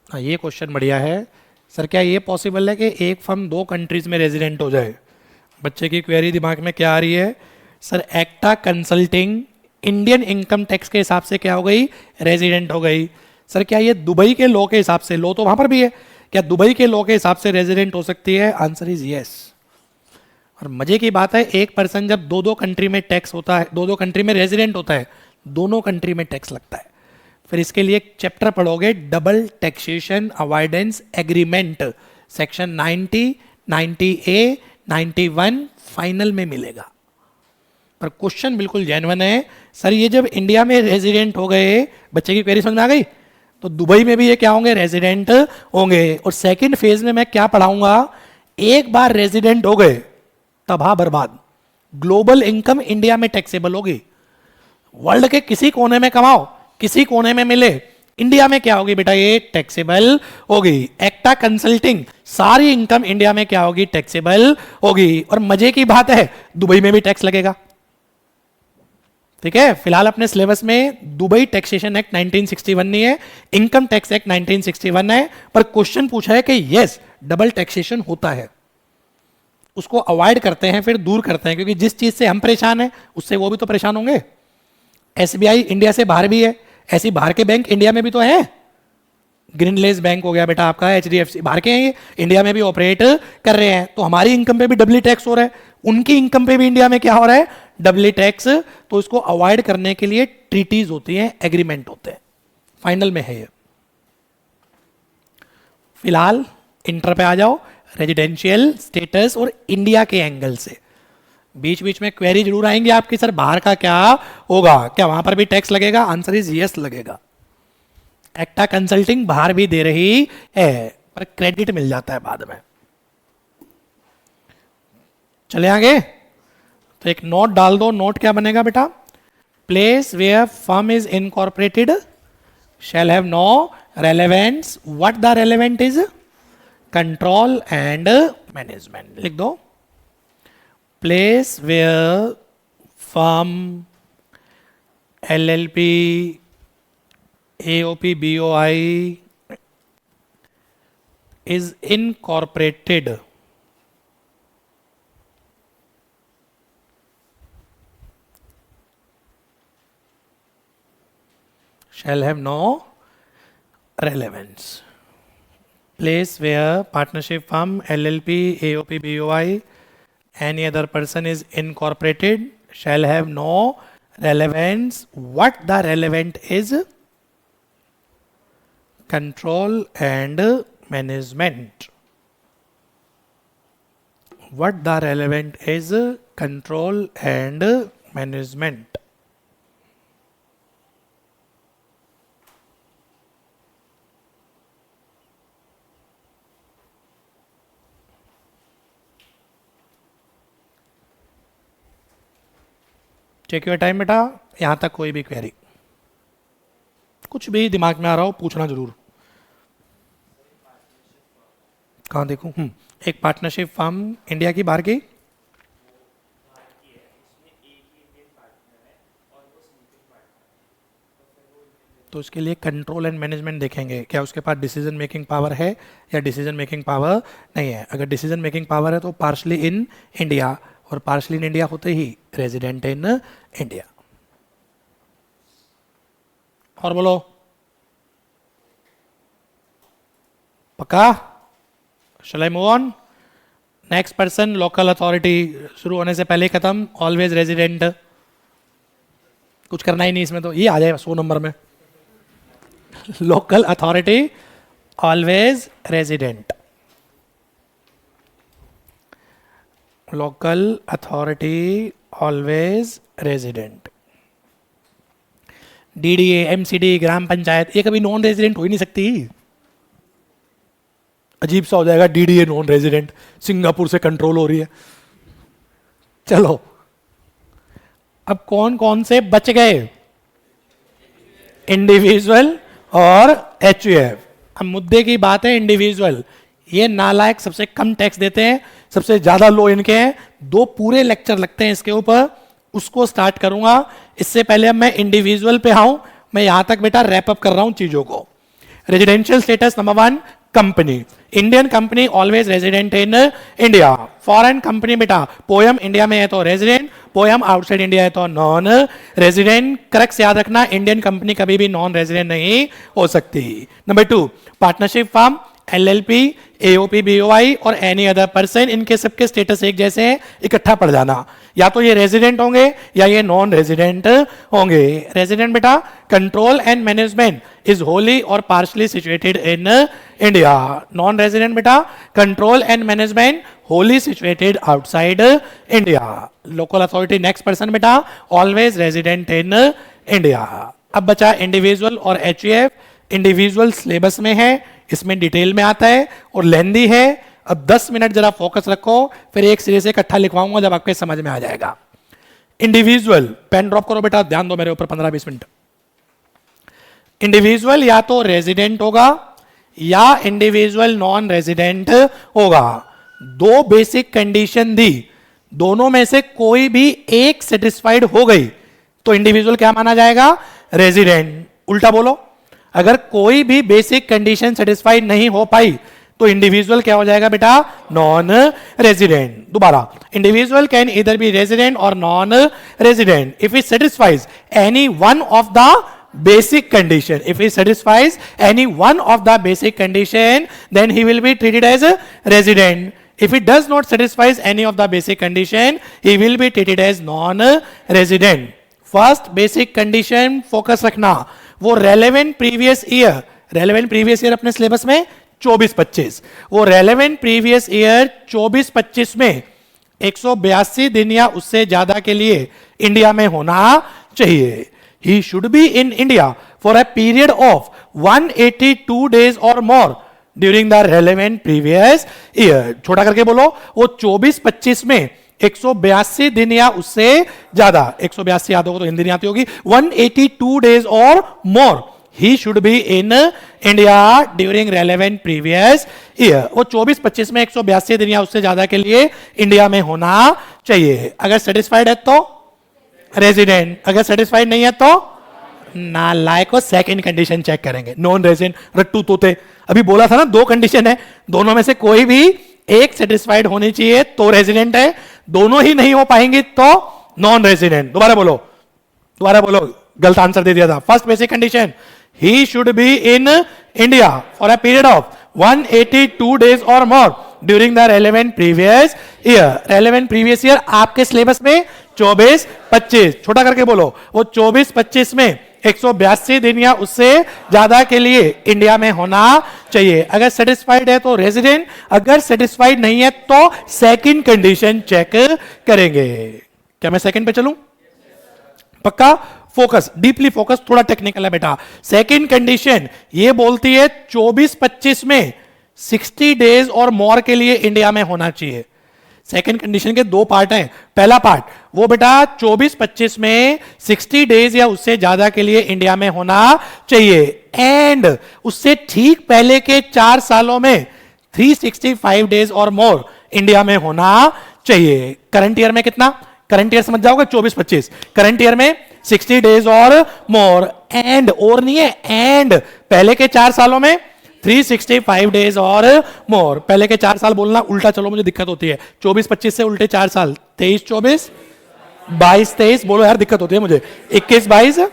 हाँ ये क्वेश्चन बढ़िया है सर, क्या ये पॉसिबल है कि एक फर्म दो कंट्रीज में रेजिडेंट हो जाए। बच्चे की क्वेरी दिमाग में क्या आ रही है, sir Ekta consulting Indian income tax के हिसाब से क्या हो गई, रेजिडेंट हो गई। सर क्या ये दुबई के लॉ के हिसाब से, लॉ तो वहां पर भी है, क्या दुबई के लॉ के हिसाब से रेजिडेंट हो सकती है, आंसर इज यस। और मजे की बात है, एक पर्सन जब दो दो कंट्री में टैक्स होता है, दो दो कंट्री में रेजिडेंट होता है, दोनों कंट्री में टैक्स लगता है। फिर इसके लिए एक चैप्टर पढ़ोगे, double taxation avoidance agreement, section 90, 90A, 91 final में मिलेगा। पर क्वेश्चन बिल्कुल जेन्युइन है, सर ये जब इंडिया में रेजिडेंट हो गए, बच्चे की क्वेरी समझ में आ गई, तो दुबई में भी ये क्या होंगे, रेजिडेंट होंगे। और सेकंड फेज में मैं क्या पढ़ाऊंगा, एक बार रेजिडेंट हो गए तबाह बर्बाद। ग्लोबल इनकम इंडिया में टैक्सेबल होगी। वर्ल्ड के किसी कोने में कमाओ, किसी कोने में मिले, इंडिया में क्या होगी बेटा, ये टैक्सेबल होगी। एक्टा कंसल्टिंग, सारी इनकम इंडिया में क्या होगी, टैक्सेबल होगी। और मजे की बात है, दुबई में भी टैक्स लगेगा। ठीक है, फिलहाल अपने सिलेबस में दुबई टैक्सेशन एक्ट 1961 नहीं है, इनकम टैक्स एक्ट 1961 है, पर क्वेश्चन पूछा है कि यस डबल टैक्सेशन होता है। उसको अवॉइड करते हैं, फिर दूर करते हैं, क्योंकि जिस चीज से हम परेशान हैं उससे वो भी तो परेशान होंगे। एसबीआई इंडिया से बाहर भी है, ऐसी बाहर के बैंक इंडिया में भी तो है। ग्रीनलेस बैंक हो गया बेटा आपका, एचडीएफसी, बाहर के हैं ये, इंडिया में भी ऑपरेट कर रहे हैं। तो हमारी इनकम पे भी डबली टैक्स हो रहा है, उनकी इनकम पे भी इंडिया में क्या हो रहा है, डबली टैक्स। तो इसको अवॉइड करने के लिए ट्रीटीज होती हैं, एग्रीमेंट होते हैं, फाइनल में है ये। फिलहाल इंटर पे आ जाओ, रेजिडेंशियल स्टेटस और इंडिया के एंगल से। बीच बीच में क्वेरी जरूर आएंगे आपकी, सर बाहर का क्या होगा, क्या वहां पर भी टैक्स लगेगा? आंसर इज यस, लगेगा। एक्टा कंसल्टिंग बाहर भी दे रही है, पर क्रेडिट मिल जाता है बाद में। चले आगे, तो एक नोट डाल दो। नोट क्या बनेगा बेटा, place where firm is incorporated shall have no relevance. What the relevant is, control and management. लिख दो, place where firm LLP AOP BOI is incorporated shall have no relevance. Place where partnership firm LLP AOP BOI any other person is incorporated shall have no relevance. What the relevant is, control and management. What the relevant is, control and management. Take your time बेटा, यहां तक कोई भी क्वेरी, कुछ भी दिमाग में आ रहा हो पूछना जरूर। कहाँ देखूं? एक पार्टनरशिप फर्म इंडिया की, बाहर की, तो उसके लिए कंट्रोल एंड मैनेजमेंट देखेंगे, क्या उसके पास डिसीजन मेकिंग पावर है या डिसीजन मेकिंग पावर नहीं है। अगर डिसीजन मेकिंग पावर है तो पार्शली इन इंडिया, और पार्शली इन इंडिया होते ही रेजिडेंट इन इंडिया। और बोलो, पक्का? Shall I move on? Next person, local authority, शुरू होने से पहले खत्म, ऑलवेज रेजिडेंट, कुछ करना ही नहीं इसमें, तो ये आ जाएगा 100 नंबर में। Local authority always resident, local authority always resident. DDA, MCD, gram panchayat, ये कभी नॉन रेजिडेंट हो ही नहीं सकती। अजीब सा हो जाएगा, डीडीए नॉन रेजिडेंट, सिंगापुर से कंट्रोल हो रही है। चलो, अब कौन कौन से बच गए, इंडिविजुअल और एचयूएफ। अब मुद्दे की बात है, इंडिविजुअल, ये नालायक सबसे कम टैक्स देते हैं, सबसे ज्यादा लो इनके हैं। 2 पूरे लेक्चर लगते हैं इसके ऊपर, उसको स्टार्ट करूंगा। इससे पहले अब मैं इंडिविजुअल पे आऊं, मैं यहां तक बेटा रैप अप कर रहा हूं चीजों को। Residential status number 1, company, Indian company always resident in India. Foreign company बेटा, पोयम इंडिया में है तो रेजिडेंट, पोयम आउटसाइड इंडिया है तो नॉन रेजिडेंट। करेक्ट याद रखना, इंडियन कंपनी कभी भी नॉन रेजिडेंट नहीं हो सकती। Number 2, partnership firm, LLP, AOP, BOI और एनी अदर पर्सन, इनके सबके स्टेटस एक जैसे हैं, इकट्ठा पड़ जाना, या तो ये रेजिडेंट होंगे या ये नॉन रेजिडेंट होंगे। रेजिडेंट बेटा, control and management is wholly or partly situated in India. Non resident बेटा, control and management wholly situated outside India. Local authority next person बेटा, ऑलवेज रेजिडेंट इन इंडिया। अब बचा इंडिविजुअल और एचयूएफ। इंडिविजुअल सिलेबस में है, इसमें डिटेल में आता है और लेंदी है, अब 10 मिनट जरा फोकस रखो, फिर एक सिरे से इकट्ठा लिखवाऊंगा जब आपके समझ में आ जाएगा। इंडिविजुअल, पेन ड्रॉप करो बेटा, ध्यान दो मेरे ऊपर 15-20 मिनट। इंडिविजुअल या तो रेजिडेंट होगा या इंडिविजुअल नॉन रेजिडेंट होगा। दो बेसिक कंडीशन दी, दोनों में से कोई भी एक सेटिस्फाइड हो गई तो इंडिविजुअल क्या माना जाएगा? रेजिडेंट। उल्टा बोलो, अगर कोई भी बेसिक कंडीशन सेटिस्फाइड नहीं हो पाई तो इंडिविजुअल क्या हो जाएगा बेटा? Non resident. दोबारा, individual can either be resident or non resident if it satisfies any one of the basic condition. If he satisfies any one of the basic condition, then he will be treated as a resident. If he does not satisfy any of the basic condition, he will be treated as non-resident. First basic condition focus रखना, वो relevant previous year अपने syllabus में 24-25, वो relevant previous year 24-25 में 182 दिन या उससे ज्यादा के लिए इंडिया में होना चाहिए। He should be in India for a period of 182 days or more during the relevant previous year. छोटा करके बोलो, वो 24-25 में 182 दिन या उससे ज्यादा, 182 याद होगा तो हिंदी नहीं आती होगी, 182 days or more he should be in India during relevant previous year. वो 24-25 में 182 दिन या उससे ज्यादा के लिए इंडिया में होना चाहिए। अगर सेटिस्फाइड है तो रेजिडेंट, अगर सेटिस्फाइड नहीं है तो नालायक को सेकंड कंडीशन चेक करेंगे। नॉन रेजिडेंट, रट्टू तोते, अभी बोला था ना दो कंडीशन है, दोनों में से कोई भी एक सेटिस्फाइड होनी चाहिए तो रेजिडेंट है, दोनों ही नहीं हो पाएंगे तो नॉन रेजिडेंट। दोबारा बोलो, गलत आंसर दे दिया था। First basic condition, he should be in India for a period of 182 days or more during the relevant previous year. Relevant previous year आपके सिलेबस में 24-25, छोटा करके बोलो, वो 24-25 में 182 दिन या उससे ज्यादा के लिए इंडिया में होना चाहिए। अगर सेटिस्फाइड है तो रेजिडेंट, अगर सेटिस्फाइड नहीं है तो सेकंड कंडीशन चेक करेंगे। क्या मैं सेकंड पे चलूं? पक्का? फोकस, डीपली फोकस, थोड़ा टेक्निकल है बेटा। सेकंड कंडीशन ये बोलती है 24-25 में 60 डेज और मोर के लिए इंडिया में होना चाहिए। सेकंड कंडीशन के दो पार्ट हैं। पहला पार्ट वो बेटा 24-25 में 60 डेज या उससे ज्यादा के लिए इंडिया में होना चाहिए, एंड उससे ठीक पहले के 4 सालों में 365 डेज और मोर इंडिया में होना चाहिए। करंट ईयर में कितना? करंट ईयर समझ जाओगे 24-25, करंट ईयर में 60 डेज और मोर, एंड और नहीं है, एंड पहले के 4 सालों में 365 डेज और मोर। पहले के 4 साल बोलना उल्टा चलो, मुझे दिक्कत होती है। 24-25 से उल्टे 4 साल, 23-24, 22-23, बोलो यार दिक्कत होती है मुझे, 21-22,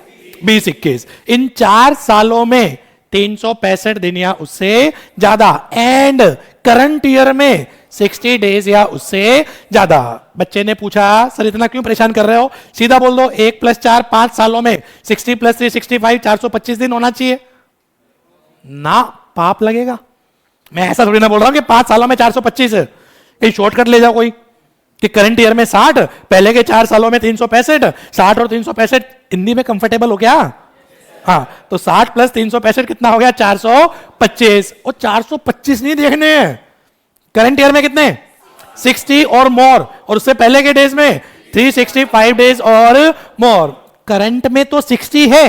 20-21, इन 4 सालों में 365 दिन या उससे ज्यादा, एंड करंट ईयर में 60 डेज या उससे ज्यादा। बच्चे ने पूछा सर इतना क्यों परेशान कर रहे हो? सीधा बोल दो, 1 + 4 5 सालों में 60 + 365 425 दिन होना चाहिए ना, पाप लगेगा। मैं ऐसा थोड़ी ना बोल रहा हूं कि 5 सालों में 425 है, कहीं शॉर्टकट ले जाओ कोई कि करंट ईयर में 60, पहले के 4 सालों में 365, 60 और 365 हिंदी में कंफर्टेबल हो क्या? हाँ, तो 60 + 365 कितना हो गया? 425। और 425 नहीं देखने हैं, करंट ईयर में कितने? 60 और मोर, और उससे पहले के डेज में 365 डेज और मोर। करंट में तो 60 है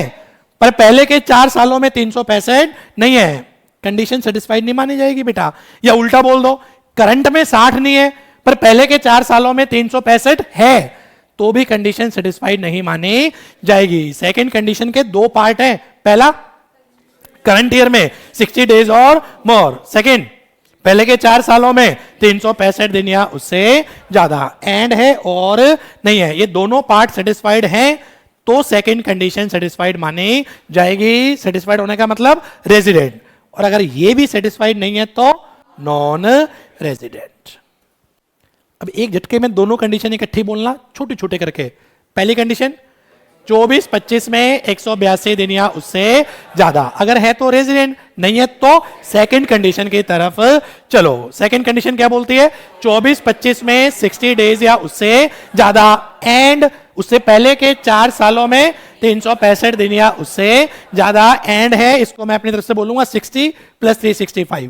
पर पहले के 4 सालों में 365 नहीं है, कंडीशन सेटिस्फाइड नहीं मानी जाएगी बेटा। या उल्टा बोल दो, करंट में 60 नहीं है पर पहले के 4 सालों में 365 है, तो भी कंडीशन सेटिस्फाइड नहीं मानी जाएगी। सेकंड कंडीशन के दो पार्ट हैं, पहला करंट ईयर में 60 डेज और मोर, सेकंड पहले के 4 सालों में 365 दिन या उससे ज्यादा, एंड है और नहीं है, ये दोनों पार्ट सेटिस्फाइड हैं तो सेकंड कंडीशन सेटिस्फाइड मानी जाएगी। सेटिस्फाइड होने का मतलब रेजिडेंट, और अगर ये भी सेटिस्फाइड नहीं है तो नॉन रेजिडेंट। अब एक झटके में दोनों कंडीशन इकट्ठी बोलना, छोटे छोटे करके। पहली कंडीशन 24-25 में 182 दिन या उससे ज्यादा, अगर है तो रेजिडेंट, नहीं है तो सेकंड कंडीशन की तरफ चलो। सेकंड कंडीशन क्या बोलती है? 24-25 में 60 डेज या उससे ज्यादा, एंड उससे पहले के 4 सालों में 365 दिन या उससे ज्यादा, एंड है, इसको मैं अपनी तरफ से बोलूंगा 60 + 365।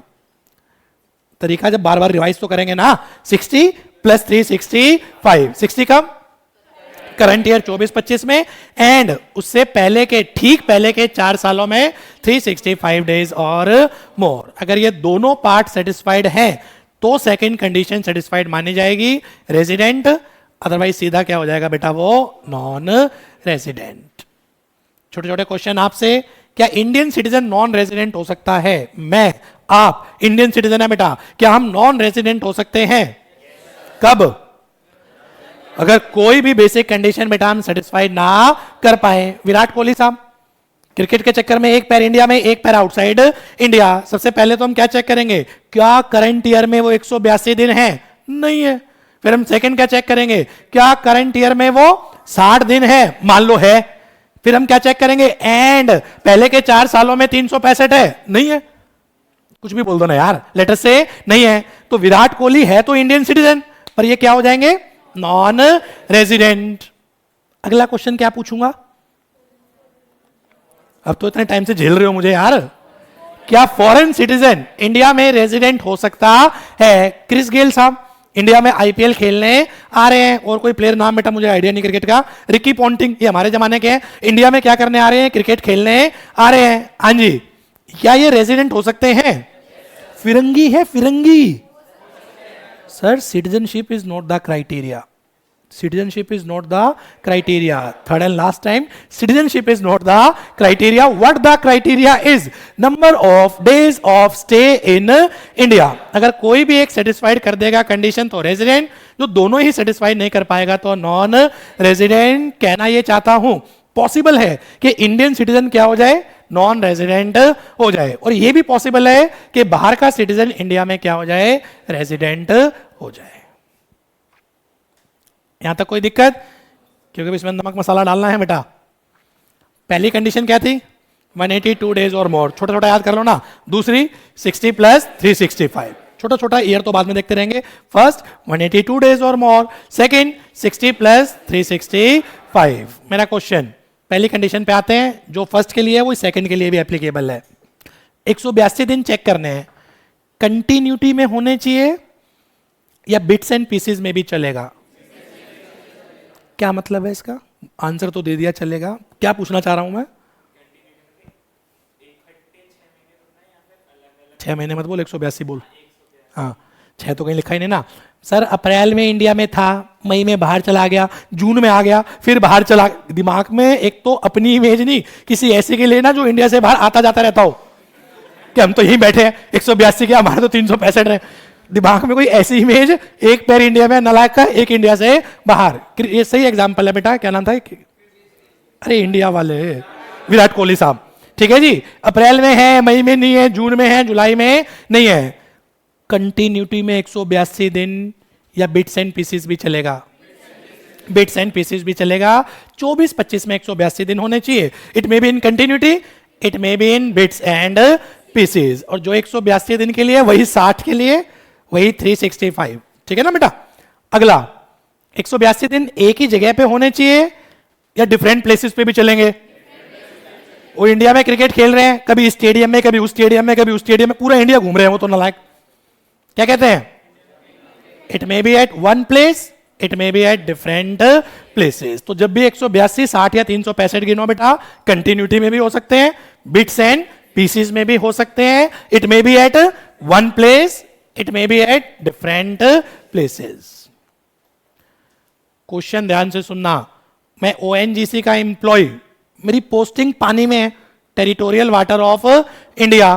तरीका जब बार बार रिवाइज तो करेंगे ना, 60 प्लस 365, 60 कब, करंट ईयर 24-25 में, एंड उससे पहले के, ठीक पहले के 4 सालों में 365 डेज और मोर। अगर ये दोनों पार्ट सेटिस्फाइड हैं तो सेकंड कंडीशन सेटिस्फाइड मानी जाएगी, रेजिडेंट। अदरवाइज सीधा क्या हो जाएगा बेटा, वो नॉन रेजिडेंट। छोटे छोटे क्वेश्चन आपसे, क्या इंडियन सिटीजन नॉन रेजिडेंट हो सकता है? मैं, आप इंडियन सिटीजन है बेटा, क्या हम नॉन रेजिडेंट हो सकते हैं? कब? अगर कोई भी बेसिक कंडीशन बेटा हम सेटिस्फाइड ना कर पाए। विराट कोहली साहब क्रिकेट के चक्कर में एक पैर इंडिया में, एक पैर आउटसाइड इंडिया। सबसे पहले तो हम क्या चेक करेंगे, क्या करंट ईयर में वो 182 दिन है? नहीं है। फिर हम सेकंड क्या चेक करेंगे, क्या करंट ईयर में वो 60 दिन है? मान लो है। फिर हम क्या चेक करेंगे, एंड पहले के 4 सालों में 365 है? नहीं है। कुछ भी बोल दो ना यार, लेटर से नहीं है। तो विराट कोहली है तो इंडियन सिटीजन, पर ये क्या हो जाएंगे, नॉन रेजिडेंट। अगला क्वेश्चन क्या पूछूंगा, अब तो इतने टाइम से झेल रहे हो मुझे यार। क्या फॉरेन सिटीजन इंडिया में रेजिडेंट हो सकता है? क्रिस गेल साहब इंडिया में आईपीएल खेलने आ रहे हैं, और कोई प्लेयर नाम बेटा मुझे आइडिया नहीं क्रिकेट का, रिकी पॉन्टिंग, ये हमारे जमाने के हैं, इंडिया में क्या करने आ रहे हैं, क्रिकेट खेलने आ रहे हैं। हाँ जी, क्या ये रेजिडेंट हो सकते हैं? फिरंगी है, फिरंगी। Sir citizenship is not the criteria, citizenship is not the criteria. Third and last time, citizenship is not the criteria. What the criteria is? Number of days of stay in India. अगर कोई भी एक सेटिस्फाइड कर देगा कंडीशन तो रेजिडेंट, जो दोनों ही सेटिस्फाइड नहीं कर पाएगा तो नॉन रेजिडेंट। कहना ये चाहता हूं पॉसिबल है कि इंडियन सिटीजन क्या हो जाए, नॉन रेजिडेंट हो जाए, और ये भी पॉसिबल है कि बाहर का सिटीजन इंडिया में क्या हो जाए, रेजिडेंट हो जाए। यहां तक कोई दिक्कत? क्योंकि इसमें नमक मसाला डालना है बेटा। पहली कंडीशन क्या थी, 182 डेज और मोर, छोटा छोटा याद कर लो ना। दूसरी 60 प्लस 365, छोटा छोटा ईयर तो बाद में देखते रहेंगे। First 182 days or more, second 60 plus 365। मेरा क्वेश्चन, पहली कंडीशन पे आते हैं, जो फर्स्ट के लिए है वो सेकंड के लिए भी एप्लीकेबल है। 182 दिन चेक करने हैं, कंटिन्यूटी में होने चाहिए या बिट्स एंड पीसेस में भी चलेगा? क्या मतलब है इसका? आंसर तो दे दिया, चलेगा। क्या पूछना चाह रहा हूं मैं? 6 महीने मत बोल, 182 बोल। हाँ, 6 तो कहीं लिखा ही नहीं ना। सर अप्रैल में इंडिया में था, मई में बाहर चला गया, जून में आ गया, फिर बाहर चला। दिमाग में एक तो अपनी इमेज नहीं, किसी ऐसे के लिए ना जो इंडिया से बाहर आता जाता रहता हो, कि हम तो यहीं बैठे हैं, 182 के हमारे तो 365 रहे। दिमाग में कोई ऐसी इमेज, एक पैर इंडिया में नालायक का, एक इंडिया से बाहर। ये सही एग्जांपल है बेटा, क्या नाम था? अरे इंडिया वाले विराट कोहली साहब, ठीक है जी। अप्रैल में है, मई में नहीं है, जून में है, जुलाई में नहीं है। कंटिन्यूटी में 182 दिन या बिट्स एंड पीसेस भी चलेगा? बिट्स एंड पीसेस भी चलेगा। 24-25 में 182 दिन होने चाहिए। It may be in continuity, it may be in bits and pieces. और जो 182 दिन के लिए वही 60 के लिए वही 365, ठीक है ना बेटा। अगला 182 दिन एक ही जगह पे होने चाहिए या डिफरेंट प्लेसेस पे भी चलेंगे? वो इंडिया में क्रिकेट खेल रहे हैं, कभी स्टेडियम में, कभी उस स्टेडियम में, कभी उस स्टेडियम में, पूरा इंडिया घूम रहे हैं वो तो नालायक। क्या कहते हैं? It may be at one place, it may be at different places. तो जब भी 182, 60 या 365 गिनो बेटा, कंटिन्यूटी में भी हो सकते हैं, बिट्स एंड पीसेस में भी हो सकते हैं। It may be at one place, it may be at different places. Question ध्यान से सुनना, मैं ओएनजीसी का एम्प्लॉय, मेरी पोस्टिंग पानी में है, टेरिटोरियल वाटर ऑफ इंडिया।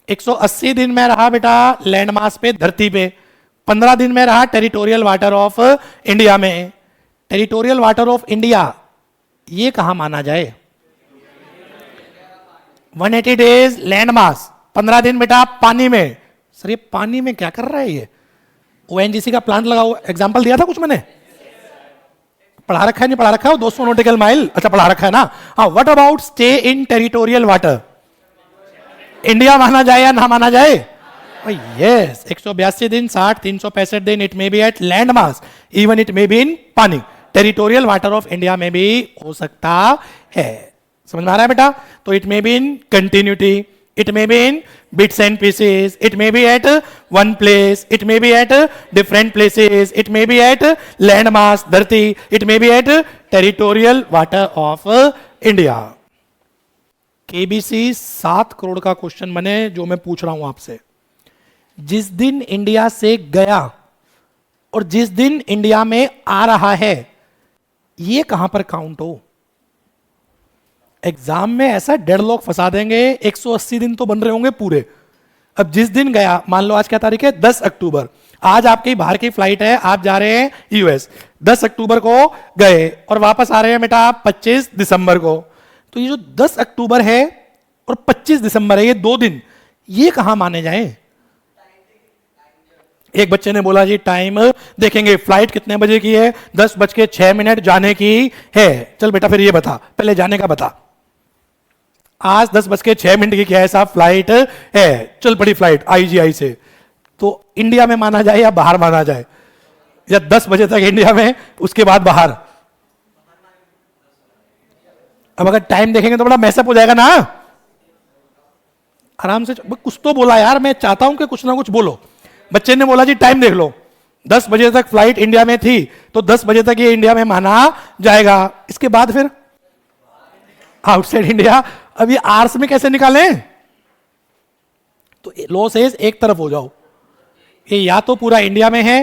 180 दिन में रहा बेटा लैंड मास पे, धरती पे। 15 दिन में रहा टेरिटोरियल वाटर ऑफ इंडिया में। टेरिटोरियल वाटर ऑफ इंडिया ये कहां माना जाए? 180 डेज लैंड मास, 15 दिन बेटा पानी में। सर ये पानी में क्या कर रहा है ये? ओएनजीसी का प्लांट लगा हुआ, एग्जांपल दिया था कुछ मैंने, पढ़ा रखा है नहीं पढ़ा रखा है? 200 नॉटिकल माइल, अच्छा पढ़ा रखा है ना। हाँ, what about stay in territorial water? India माना जाए या ना माना जाए? यस, 182 दिन, 60, 365 दिन, it may be at land mass, even it may be in pani. Territorial water of India में भी हो सकता है। समझ में आ रहा है बेटा? तो it may be in continuity, it may be in bits and pieces, it may be at one place, it may be at different places, it may be at landmass धरती, it may be at territorial water of India. KBC 7 crore का क्वेश्चन बने जो मैं पूछ रहा हूं आपसे, जिस दिन इंडिया से गया और जिस दिन इंडिया में आ रहा है, ये कहां पर काउंट हो? एग्जाम में ऐसा 1.5 लाख फंसा देंगे, 180 दिन तो बन रहे होंगे पूरे। अब जिस दिन गया, मान लो आज क्या तारीख है, 10 अक्टूबर, आज आपकी बाहर की फ्लाइट है, आप जा रहे हैं यूएस, 10 अक्टूबर को गए और वापस आ रहे हैं बेटा आप 25 दिसंबर को। तो ये जो 10 अक्टूबर है और 25 दिसंबर है, ये 2 दिन, ये कहां माने जाए? एक बच्चे ने बोला जी टाइम देखेंगे, फ्लाइट कितने बजे की है, 10:06 जाने की है। चल बेटा फिर ये बता, पहले जाने का बता। आज 10:06 की क्या है साहब, फ्लाइट है, चल पड़ी फ्लाइट आईजीआई से, तो इंडिया में माना जाए या बाहर माना जाए? या 10 बजे तक इंडिया में, उसके बाद बाहर? अब अगर टाइम देखेंगे तो बड़ा मैसअप हो जाएगा ना। आराम से कुछ तो बोला यार, मैं चाहता हूं कि कुछ ना कुछ बोलो। बच्चे ने बोला जी टाइम देख लो, 10 बजे तक फ्लाइट इंडिया में थी, तो 10 बजे तक ये इंडिया में माना जाएगा। इसके बाद फिर आउटसाइड इंडिया, अभी आर्स में कैसे निकालें? तो लो सेज एक तरफ हो जाओ, ये या तो पूरा इंडिया में है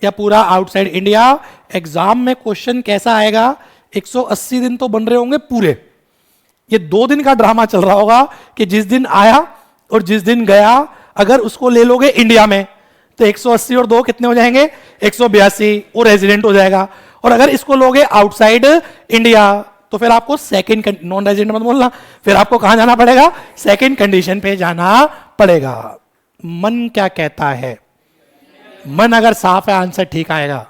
या पूरा आउटसाइड इंडिया। एग्जाम में क्वेश्चन कैसा आएगा, 180 दिन तो बन रहे होंगे पूरे, ये 2 दिन का ड्रामा चल रहा होगा कि जिस दिन आया और जिस दिन गया, अगर उसको ले लोगे इंडिया में तो 180 और 2 कितने हो जाएंगे, 182, वो रेजिडेंट हो जाएगा। और अगर इसको लोगे आउटसाइड इंडिया तो फिर आपको सेकंड, नॉन रेजिडेंट मत बोलना, फिर आपको कहां जाना पड़ेगा, सेकंड कंडीशन पे जाना पड़ेगा। मन क्या कहता है? मन अगर साफ है आंसर ठीक आएगा,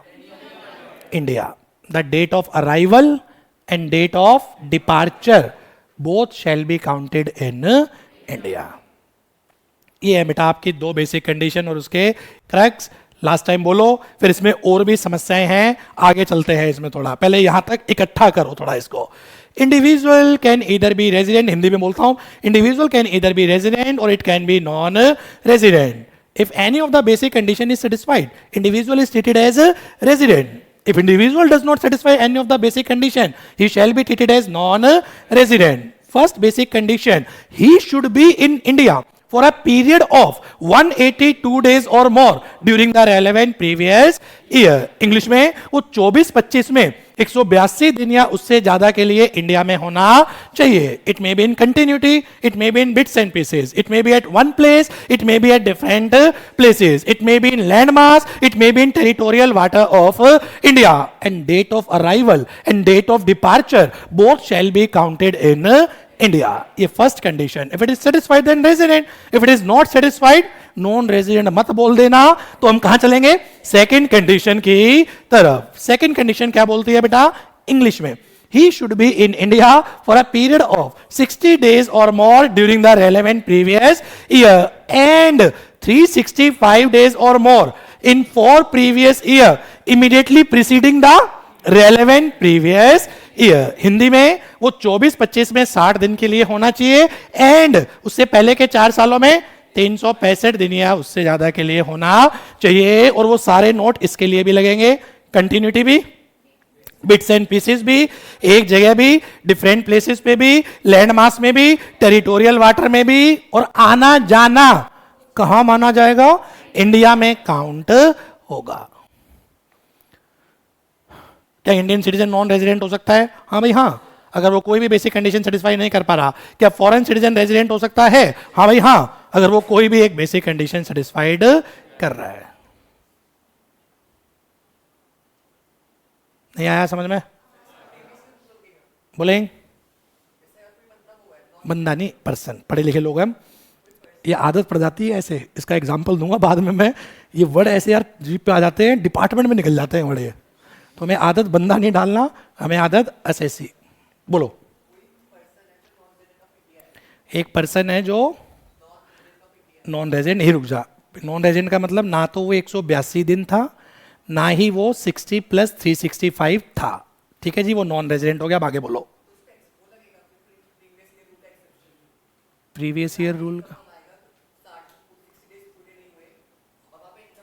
India. The date of arrival and date of departure both shall be counted in India. ये है बेटा आपकी 2 बेसिक कंडीशन और उसके क्रक्स। लास्ट टाइम बोलो, फिर इसमें और भी समस्याएं हैं, आगे चलते हैं इसमें थोड़ा, पहले यहां तक इकट्ठा करो थोड़ा इसको। Individual can either be resident, Hindi में बोलता हूं, individual can either be resident or it can be non resident. If any of the basic condition is satisfied, individual is treated as resident. If individual does not satisfy any of the basic condition, he shall be treated as non-resident. First basic condition, he should be in India for a period of 182 days or more during the relevant previous year. English में वो 24-25 में 182 दिन या उससे ज्यादा के लिए इंडिया में होना चाहिए. It may be in continuity, it may be in bits and pieces, it may be at one place, it may be at different places, it may be in landmass, it may be in territorial water of India. And date of arrival and date of departure both shall be counted in India. ये first condition. If it is satisfied then resident, if it is not satisfied non resident मत बोल देना. तो हम कहां चलेंगे, सेकंड कंडीशन की तरफ. सेकंड कंडीशन क्या बोलती है बेटा इंग्लिश में, he should be in India for a period of 60 days or more during the relevant previous year and 365 days or more in 4 previous year immediately preceding the relevant previous year. Hindi में वो 24-25 में 60 दिन के लिए होना चाहिए एंड उससे पहले के 4 सालों में 365 दिन या उससे ज्यादा के लिए होना चाहिए. और वो सारे नोट इसके लिए भी लगेंगे, कंटिन्यूटी भी, बिट्स एंड पीसेस भी, एक जगह भी, डिफरेंट प्लेसेस पे भी, लैंड मास में भी, टेरिटोरियल वाटर में भी. और आना जाना कहां माना जाएगा, इंडिया में काउंट होगा. क्या इंडियन सिटीजन नॉन रेजिडेंट हो सकता है? हाँ भाई हाँ, अगर वो कोई भी बेसिक कंडीशन सेटिस्फाई नहीं कर पा रहा. क्या फॉरेन सिटीजन रेजिडेंट हो सकता है? हाँ भाई हाँ, अगर वो कोई भी एक बेसिक कंडीशन सेटिस्फाइड कर रहा है. नहीं आया समझ में? बोलेंगे बंदा नहीं, पर्सन. पढ़े लिखे लोग हम, ये आदत पड़ जाती है ऐसे. इसका एग्जांपल दूंगा बाद में मैं. ये वर्ड ऐसे यार जीप पे आ जाते हैं, डिपार्टमेंट में निकल जाते हैं वर्ड. ये तो हमें आदत बंदा नहीं डालना, हमें आदत एसएससी. बोलो, एक पर्सन है जो नॉन रेजिडेंट. ही रुक जा, नॉन रेजिडेंट का मतलब ना तो वो 182 दिन था, ना ही वो 60 + 365 था. ठीक है जी, वो नॉन रेजिडेंट हो गया. आगे बोलो. प्रीवियस ईयर रूल का,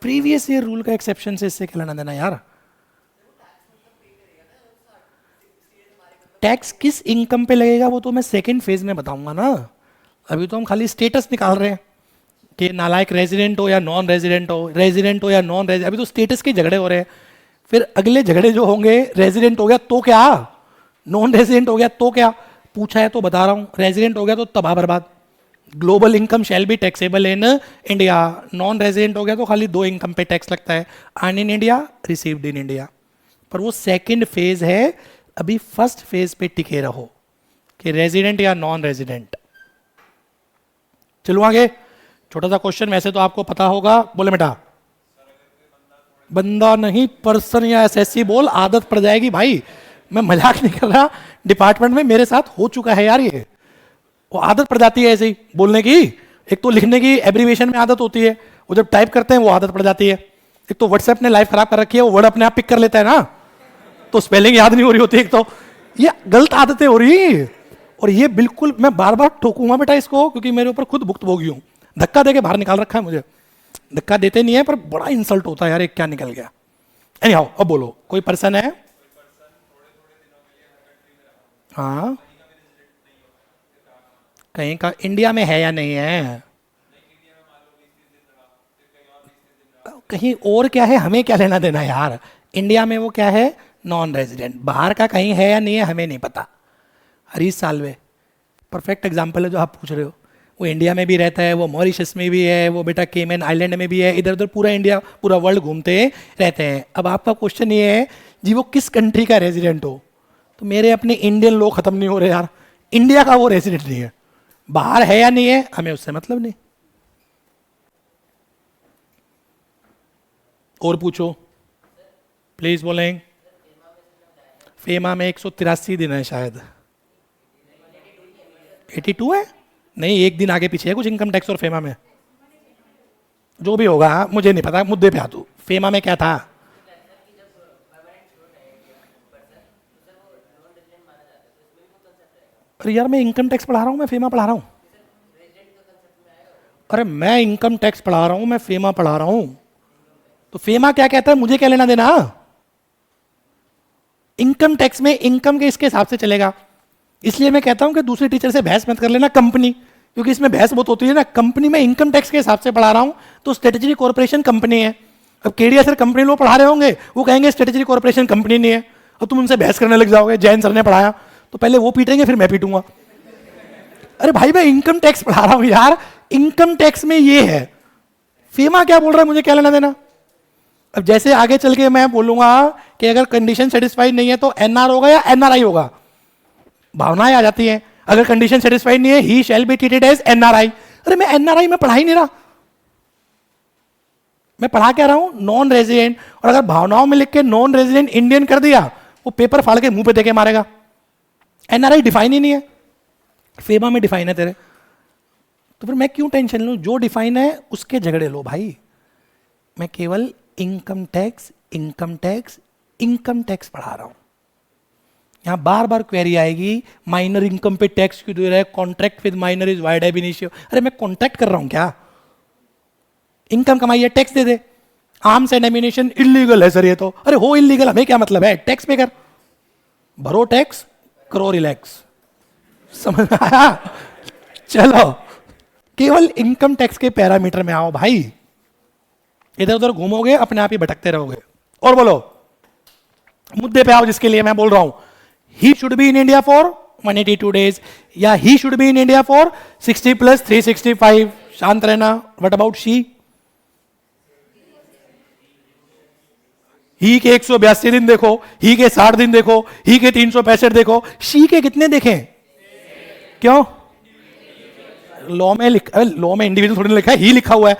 प्रीवियस ईयर रूल का एक्सेप्शन से इससे क्या लेना देना यार? टैक्स किस इनकम पे लगेगा वो तो मैं सेकंड फेज में बताऊंगा ना, अभी तो हम खाली स्टेटस निकाल रहे हैं कि नालायक रेजिडेंट हो या नॉन रेजिडेंट हो, रेजिडेंट हो या नॉन रेजिडेंट, अभी तो स्टेटस के झगड़े हो रहे हैं। फिर अगले झगड़े जो होंगे, रेजिडेंट हो गया तो क्या, नॉन रेजिडेंट हो गया तो क्या, पूछा है तो बता रहा हूँ, रेजिडेंट हो गया तो तबाह बर्बाद। Global income shall be taxable in India, non resident हो गया तो खाली 2 इनकम पे टैक्स लगता है, earn in India, received in India. पर वो सेकंड फेज है, अभी फर्स्ट फेज पे टिके रहो कि रेजिडेंट या नॉन रेजिडेंट। चलो आगे, छोटा सा क्वेश्चन, वैसे तो आपको पता होगा, बोले बेटा। बंदा नहीं, पर्सन या एसएससी बोल, आदत पड़ जाएगी भाई, मैं मजाक नहीं कर रहा, डिपार्टमेंट में मेरे साथ हो चुका है यार ये, वो आदत पड़ जाती है ऐसे ही बोलने की। एक तो लिखने की एब्रीविएशन में आदत होती है, वो जब टाइप करते हैं वो आदत पड़ जाती है। एक तो व्हाट्सएप ने लाइफ खराब कर रखी है, वो वर्ड अपने आप पिक कर लेता है ना, तो स्पेलिंग याद नहीं हो रही होती। एक तो ये गलत आदतें हो रही, और ये बिल्कुल मैं बार बार ठोकूंगा बेटा इसको, क्योंकि मेरे ऊपर खुद भुक्तभोगी हूं, धक्का देके बाहर निकाल रखा है मुझे। धक्का देते नहीं है पर बड़ा इंसल्ट होता है यार, एक क्या निकल गया। एनी हाउ, अब बोलो, कोई पर्सन है, हाँ, कहीं का इंडिया में है या नहीं है, कहीं और क्या है, हमें क्या लेना देना यार। इंडिया में वो क्या है, नॉन रेजिडेंट, बाहर का कहीं है या नहीं है हमें नहीं पता। हरीश साल्वे परफेक्ट एग्जाम्पल है जो आप पूछ रहे हो, वो इंडिया में भी रहता है, वो मॉरिशस में भी है, वो बेटा केमन आइलैंड में भी है, इधर उधर पूरा इंडिया पूरा वर्ल्ड घूमते रहते हैं। अब आपका क्वेश्चन ये है जी वो किस कंट्री का रेजिडेंट हो, तो मेरे अपने इंडियन लोग खत्म नहीं हो रहे यार, इंडिया का वो रेजिडेंट नहीं है, बाहर है या नहीं है हमें उससे मतलब नहीं। और पूछो प्लीज बोलें। फेमा में 183 दिन है शायद, 82 है, नहीं एक दिन आगे पीछे है कुछ इनकम टैक्स और फेमा में, जो भी होगा मुझे नहीं पता, मुद्दे पे आ तू, फेमा में क्या था। अरे यार मैं इनकम टैक्स पढ़ा रहा हूँ, मैं फेमा पढ़ा रहा हूँ, अरे मैं इनकम टैक्स पढ़ा रहा हूँ, मैं फेमा पढ़ा रहा हूँ, तो फेमा क्या कहता है मुझे क्या लेना देना। इनकम टैक्स में इनकम के इसके हिसाब से चलेगा, इसलिए मैं कहता हूं कि दूसरे टीचर से बहस मत कर लेना कंपनी, क्योंकि इसमें बहस बहुत होती है ना। कंपनी में इनकम टैक्स के हिसाब से पढ़ा रहा हूं, तो स्ट्रेटेजी कॉर्पोरेशन कंपनी है। अब केडिया सर कंपनी लोग पढ़ा रहे होंगे, वो कहेंगे स्ट्रेटेजी कॉर्पोरेशन कंपनी नहीं है, और तुम उनसे बहस करने लग जाओगे, जैन सर ने पढ़ाया तो पहले वो पीटेंगे फिर मैं पीटूंगा। अरे भाई मैं इनकम टैक्स पढ़ा रहा हूं यार, इनकम टैक्स में ये है, फेमा क्या बोल रहा है मुझे क्या लेना देना। अब जैसे आगे चल के मैं बोलूंगा कि अगर कंडीशन सेटिस्फाइड नहीं है तो एनआर होगा या एनआरआई होगा, भावनाएं आ जाती हैं। अगर कंडीशन सेटिस्फाइड नहीं है he shall be treated as NRI, अरे मैं एनआरआई में पढ़ा ही नहीं रहा, मैं पढ़ा क्या रहा हूं नॉन रेजिडेंट, और अगर भावनाओं में लिख के नॉन रेजिडेंट इंडियन कर दिया वो पेपर फाड़ के मुंह पे देके मारेगा। एनआरआई डिफाइन ही नहीं है, फेमा में डिफाइन है तेरे, तो फिर मैं क्यों टेंशन लूं, जो डिफाइन है उसके झगड़े लो भाई। मैं केवल income tax income tax income tax पढ़ा रहा हूं। यहां बार बार क्वेरी आएगी माइनर इनकम पे टैक्स क्यों दे रहा है, contract with minor is wide एब इनिशियो, अरे मैं कॉन्ट्रैक्ट कर रहा हूं क्या, इनकम कमाई है tax they they. Arms and ammunition illegal है सर ये तो, अरे हो इलीगल हमें क्या मतलब है, टैक्स पे कर, भरो टैक्स करो रिलैक्स, समझ आया। चलो केवल इनकम टैक्स के पैरामीटर में आओ भाई, इधर उधर घूमोगे अपने आप ही भटकते रहोगे। और बोलो मुद्दे पे आओ जिसके लिए मैं बोल रहा हूं, he should be in India for 182 days या he should be in India for 60 plus 365, शांत रहना। व्हाट अबाउट शी, ही के 182 दिन देखो, ही के 60 दिन देखो, ही के 365 देखो, शी के कितने देखें, क्यों लॉ में लॉ में इंडिविजुअल थोड़ी लिखा है, ही लिखा हुआ है,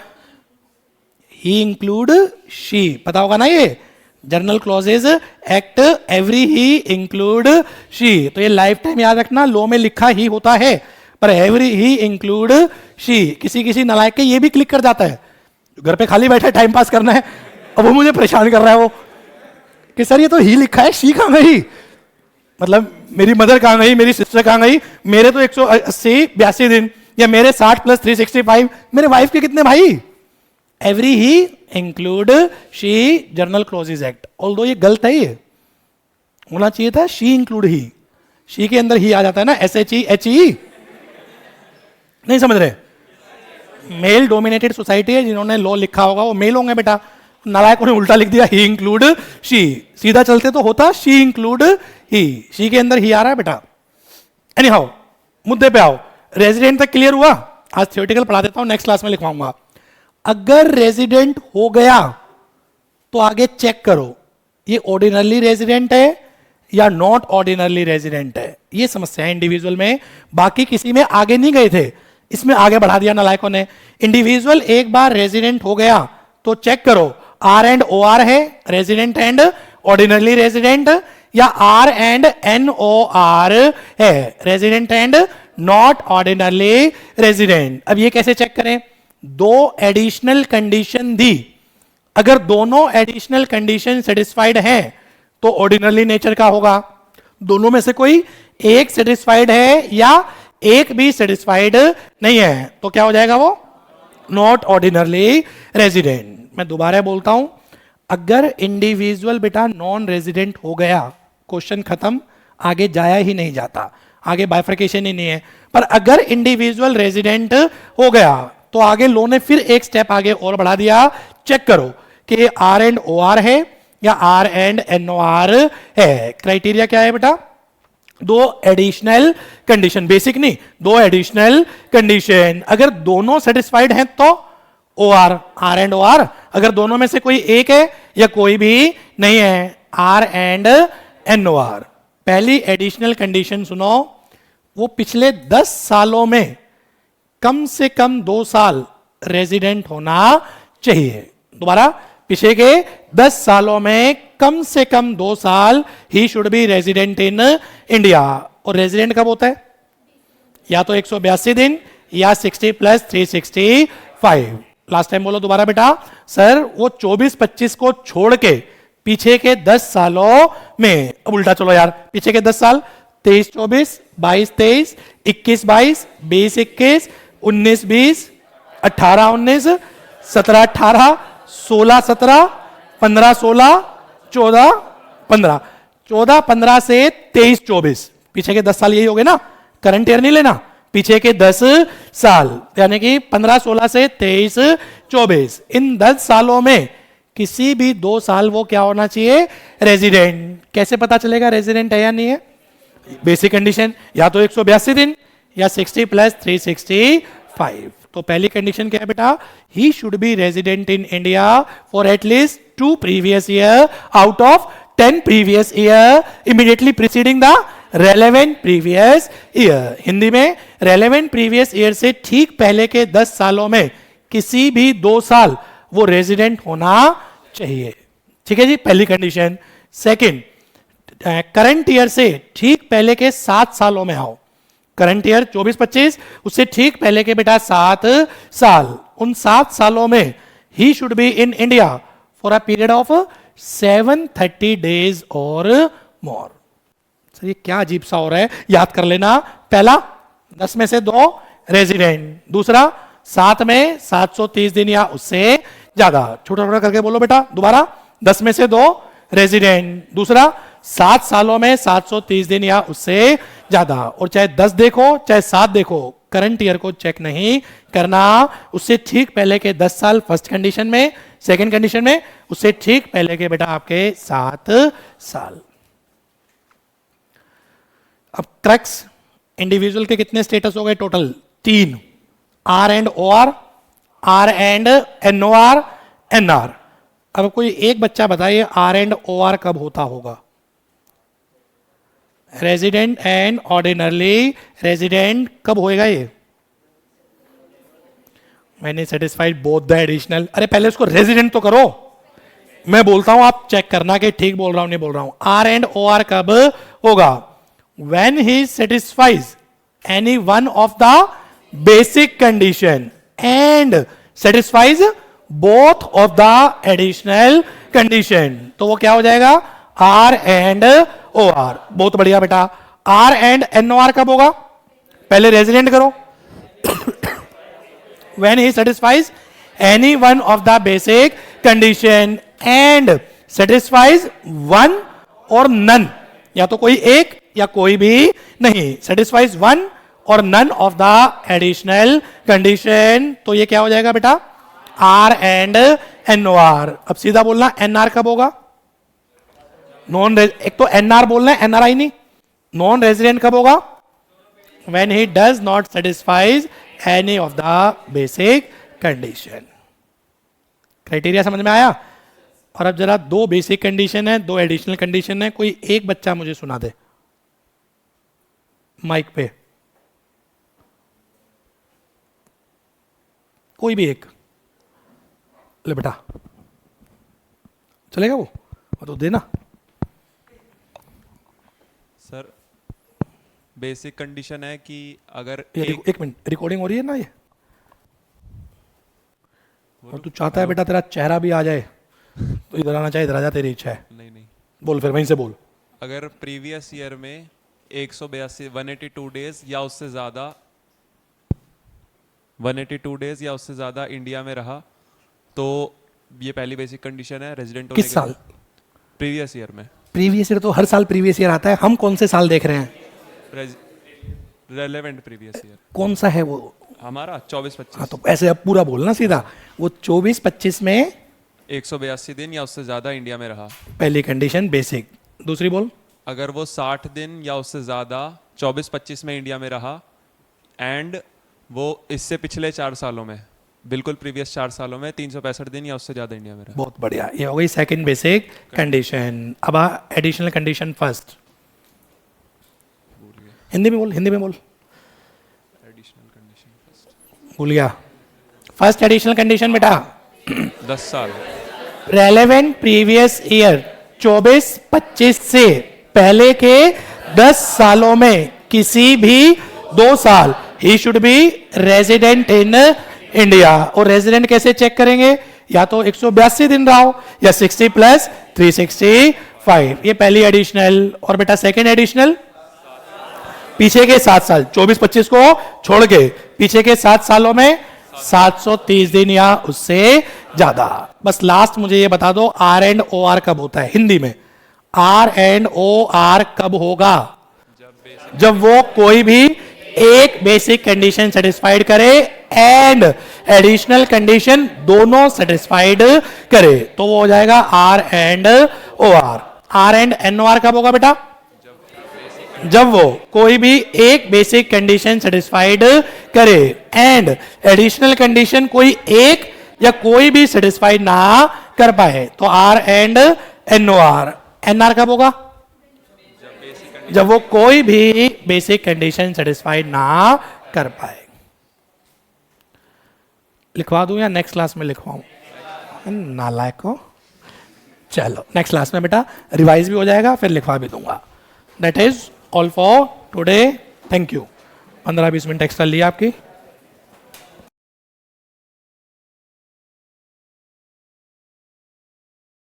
ही इंक्लूड शी, पता होगा ना ये journal clauses act every he include she, तो ये लाइफ टाइम याद रखना, लॉ में लिखा ही होता है पर एवरी ही इंक्लूड शी। किसी किसी नालायक के ये भी क्लिक कर जाता है, घर पे खाली बैठा टाइम पास करना है, अब वो मुझे परेशान कर रहा है वो कि सर ये तो ही लिखा है, शी कहां गई, मतलब मेरी मदर कहां गई, मेरी सिस्टर कहां गई, मेरे तो 180 82 दिन या मेरे 60 प्लस 365, मेरे वाइफ के कितने भाई? Every he include she, journal clauses act. Although ये गलत है, ये होना चाहिए था शी इंक्लूड ही। शी के अंदर ही आ जाता है ना, SHE नहीं समझ रहे? मेल डोमिनेटेड सोसाइटी है, जिन्होंने लॉ लिखा होगा वो मेल होंगे बेटा। नालायकों ने उल्टा लिख दिया, ही इंक्लूड शी। सीधा चलते तो होता शी इंक्लूड ही, शी के अंदर ही आ रहा है बेटा। एनी हाउ, मुद्दे पे आओ। रेजिडेंट तक क्लियर हुआ? आज थियोरेटिकल पढ़ा देता हूं, नेक्स्ट क्लास में लिखवाऊंगा। अगर रेजिडेंट हो गया तो आगे चेक करो ये ऑर्डिनरली रेजिडेंट है या नॉट ऑर्डिनरली रेजिडेंट है। ये समस्या है इंडिविजुअल में, बाकी किसी में आगे नहीं गए थे, इसमें आगे बढ़ा दिया नालायकों ने। इंडिविजुअल एक बार रेजिडेंट हो गया तो चेक करो आर एंड ओ आर है रेजिडेंट एंड ऑर्डिनरली रेजिडेंट, या R and N O R है resident and not ordinarily resident. अब ये कैसे चेक करें? दो एडिशनल कंडीशन दी, अगर दोनों एडिशनल कंडीशन सेटिस्फाइड हैं तो ऑर्डिनरली नेचर का होगा। दोनों में से कोई एक सेटिस्फाइड है या एक भी सेटिस्फाइड नहीं है तो क्या हो जाएगा वो? Not ordinarily resident. मैं दोबारा बोलता हूं, अगर इंडिविजुअल बेटा नॉन रेजिडेंट हो गया, क्वेश्चन खत्म, आगे जाया ही नहीं जाता, आगे बाइफर्केशन ही नहीं है। पर अगर इंडिविजुअल रेजिडेंट हो गया तो आगे लो ने फिर एक स्टेप आगे और बढ़ा दिया। चेक करो कि आर एंड ओ आर है या R and N O R है। क्राइटेरिया क्या है बेटा? दो एडिशनल कंडीशन, बेसिक नहीं, दो एडिशनल कंडीशन। अगर दोनों सेटिस्फाइड हैं तो O R, R and O R. अगर दोनों में से कोई एक है या कोई भी नहीं है, R and N O R. पहली एडिशनल कंडीशन सुनो, वो पिछले 10 सालों में कम से कम 2 साल रेजिडेंट होना चाहिए। दोबारा, पीछे के 10 सालों में कम से कम 2 साल ही should B resident in India. और रेजिडेंट कब होता है? या तो 182 दिन या 60 प्लस 365। लास्ट टाइम बोलो दोबारा बेटा। सर वो 24-25 को छोड़ के पीछे के 10 सालों में, अब उल्टा चलो यार, पीछे के 10 साल 23-24, 22-23, 21-22, 20-21, 19-20, 18-19, 17-18, 16-17, 15-16, 14-15, 14-15 से 23-24, पीछे के 10 साल यही हो गए ना, करंट ईयर नहीं लेना, पीछे के 10 साल, यानी कि 15-16 से 23-24। इन 10 सालों में किसी भी 2 साल वो क्या होना चाहिए? रेजिडेंट। कैसे पता चलेगा रेजिडेंट है या नहीं है? बेसिक कंडीशन, या तो 182 दिन या 60 प्लस 365। तो पहली कंडीशन क्या है बेटा? ही should B resident in India for at least 2 previous year out of 10 previous year immediately preceding the relevant previous year। Hindi में relevant previous year से ठीक पहले के 10 सालों में किसी भी 2 साल वो रेजिडेंट होना चाहिए। ठीक है जी, पहली कंडीशन। सेकंड, करंट ईयर से ठीक पहले के 7 सालों में आओ। करंट ईयर 24-25, उससे ठीक पहले के बेटा 7 साल। उन 7 सालों में ही should be in India for a period of 730 days और मोर। सर ये क्या अजीब सा हो रहा है, याद कर लेना। पहला 10 में से 2 रेजिडेंट, दूसरा 7 में 730 दिन या उससे ज्यादा। छोटा छोटा करके बोलो बेटा दोबारा। 10 में से 2 रेजिडेंट, दूसरा 7 सालों में 730 दिन या उससे ज्यादा। और चाहे 10 देखो चाहे 7 देखो, करंट ईयर को चेक नहीं करना। उससे ठीक पहले के 10 साल फर्स्ट कंडीशन में, सेकंड कंडीशन में उससे ठीक पहले के बेटा आपके 7 साल। अब क्रक्स, इंडिविजुअल के कितने स्टेटस हो गए total? 3, R and O R, R and N O R, N R. अब कोई एक बच्चा बताइए आर एंड ओ आर कब होता होगा? रेजिडेंट एंड ऑर्डिनरली रेजिडेंट कब होएगा ये? मैंने सेटिस्फाइड बोथ द एडिशनल। अरे पहले उसको रेजिडेंट तो करो, मैं बोलता हूं आप चेक करना कि ठीक बोल रहा हूं नहीं बोल रहा हूं। आर एंड ओ आर कब होगा? When he satisfies any one of the basic condition and satisfies both of the additional condition. तो वो क्या हो जाएगा? R and O R. बहुत बढ़िया बेटा। R and N O R कब होगा? पहले रेजिडेंट करो, when he satisfies any one of the basic condition and satisfies one or none, या तो कोई एक या कोई भी नहीं, satisfies one or none of the additional condition, तो ये क्या हो जाएगा बेटा, R and NOR. अब सीधा बोलना NR कब होगा, नॉन, एक तो NR बोलना है, NRI नहीं, नॉन रेजिडेंट कब होगा, when he does not satisfies any of the basic condition. Criteria समझ में आया? और अब जरा दो बेसिक कंडीशन है, दो एडिशनल कंडीशन है, कोई एक बच्चा मुझे सुना दे माइक पे, कोई भी एक, ले बेटा, चलेगा वो तो देना. सर बेसिक कंडीशन है कि अगर एक मिनट, रिकॉर्डिंग हो रही है ना ये, और तू चाहता है बेटा तेरा चेहरा भी आ जाए तो इधर आना चाहिए, इधर आ जा, तेरी इच्छा है. नहीं बोल, फिर वहीं से बोल. अगर प्रीवियस ईयर में 182 डेज या उससे ज़्यादा 182 डेज या उससे ज़्यादा इंडिया में रहा तो ये पहली बेसिक कंडीशन है रेजिडेंट होने किस साल? प्रीवियस ईयर में. प्रीवियस ईयर तो हर साल प्रीवियस ईयर आता है, हम कौन से साल देख रहे हैं? रेलेवेंट प्रीवियस ईयर कौन सा है वो हमारा 24-25. हाँ, तो ऐसे अब पूरा बोलना सीधा, वो 24-25 में 182 दिन या उससे ज़्यादा इंडिया में रहा, पहली कंडीशन बेसिक. दूसरी बोल, अगर वो 60 दिन या उससे ज़्यादा 24-25 में इंडिया में रहा एंड वो इससे पिछले 4 सालों में, बिल्कुल प्रीवियस 4 सालों में 365 दिन या उससे ज़्यादा इंडिया में रहा. बहुत बढ़िया, ये हो गई सेकंड बेसिक कंडीशन. अब एडिशनल कंडीशन फर्स्ट, हिंदी में बोल, हिंदी में बोल. एडिशनल कंडीशन फर्स्ट भूल गया. फर्स्ट एडिशनल कंडीशन बेटा 10 साल. रेलेवेंट प्रीवियस ईयर 24-25 से पहले के 10 सालों में किसी भी 2 साल ही should B resident in India. और रेजिडेंट कैसे चेक करेंगे, या तो 182 दिन रहा हो या 60 + 365. ये पहली एडिशनल. और बेटा सेकेंड एडिशनल, पीछे के 7 साल, 24-25 को छोड़ के पीछे के 7 सालों में 730 दिन या उससे ज्यादा. बस लास्ट मुझे ये बता दो, R and OR कब होता है हिंदी में? R and OR कब होगा? जब वो कोई भी एक बेसिक कंडीशन सेटिस्फाइड करे एंड एडिशनल कंडीशन दोनों सेटिस्फाइड करे, तो वो हो जाएगा R and OR. R and NOR कब होगा बेटा? जब वो कोई भी एक बेसिक कंडीशन सेटिस्फाइड करे एंड एडिशनल कंडीशन कोई एक या कोई भी सेटिस्फाइड ना कर पाए, तो R and NOR. NR कब होगा? जब वो कोई भी बेसिक कंडीशन सेटिस्फाइड ना कर पाए. लिखवा दूं या नेक्स्ट क्लास में लिखवाऊं? नालायक हो. चलो नेक्स्ट क्लास में बेटा रिवाइज भी हो जाएगा, फिर लिखवा भी दूंगा. That is all for today. Thank you. 15-20 minute extra लिया आपकी.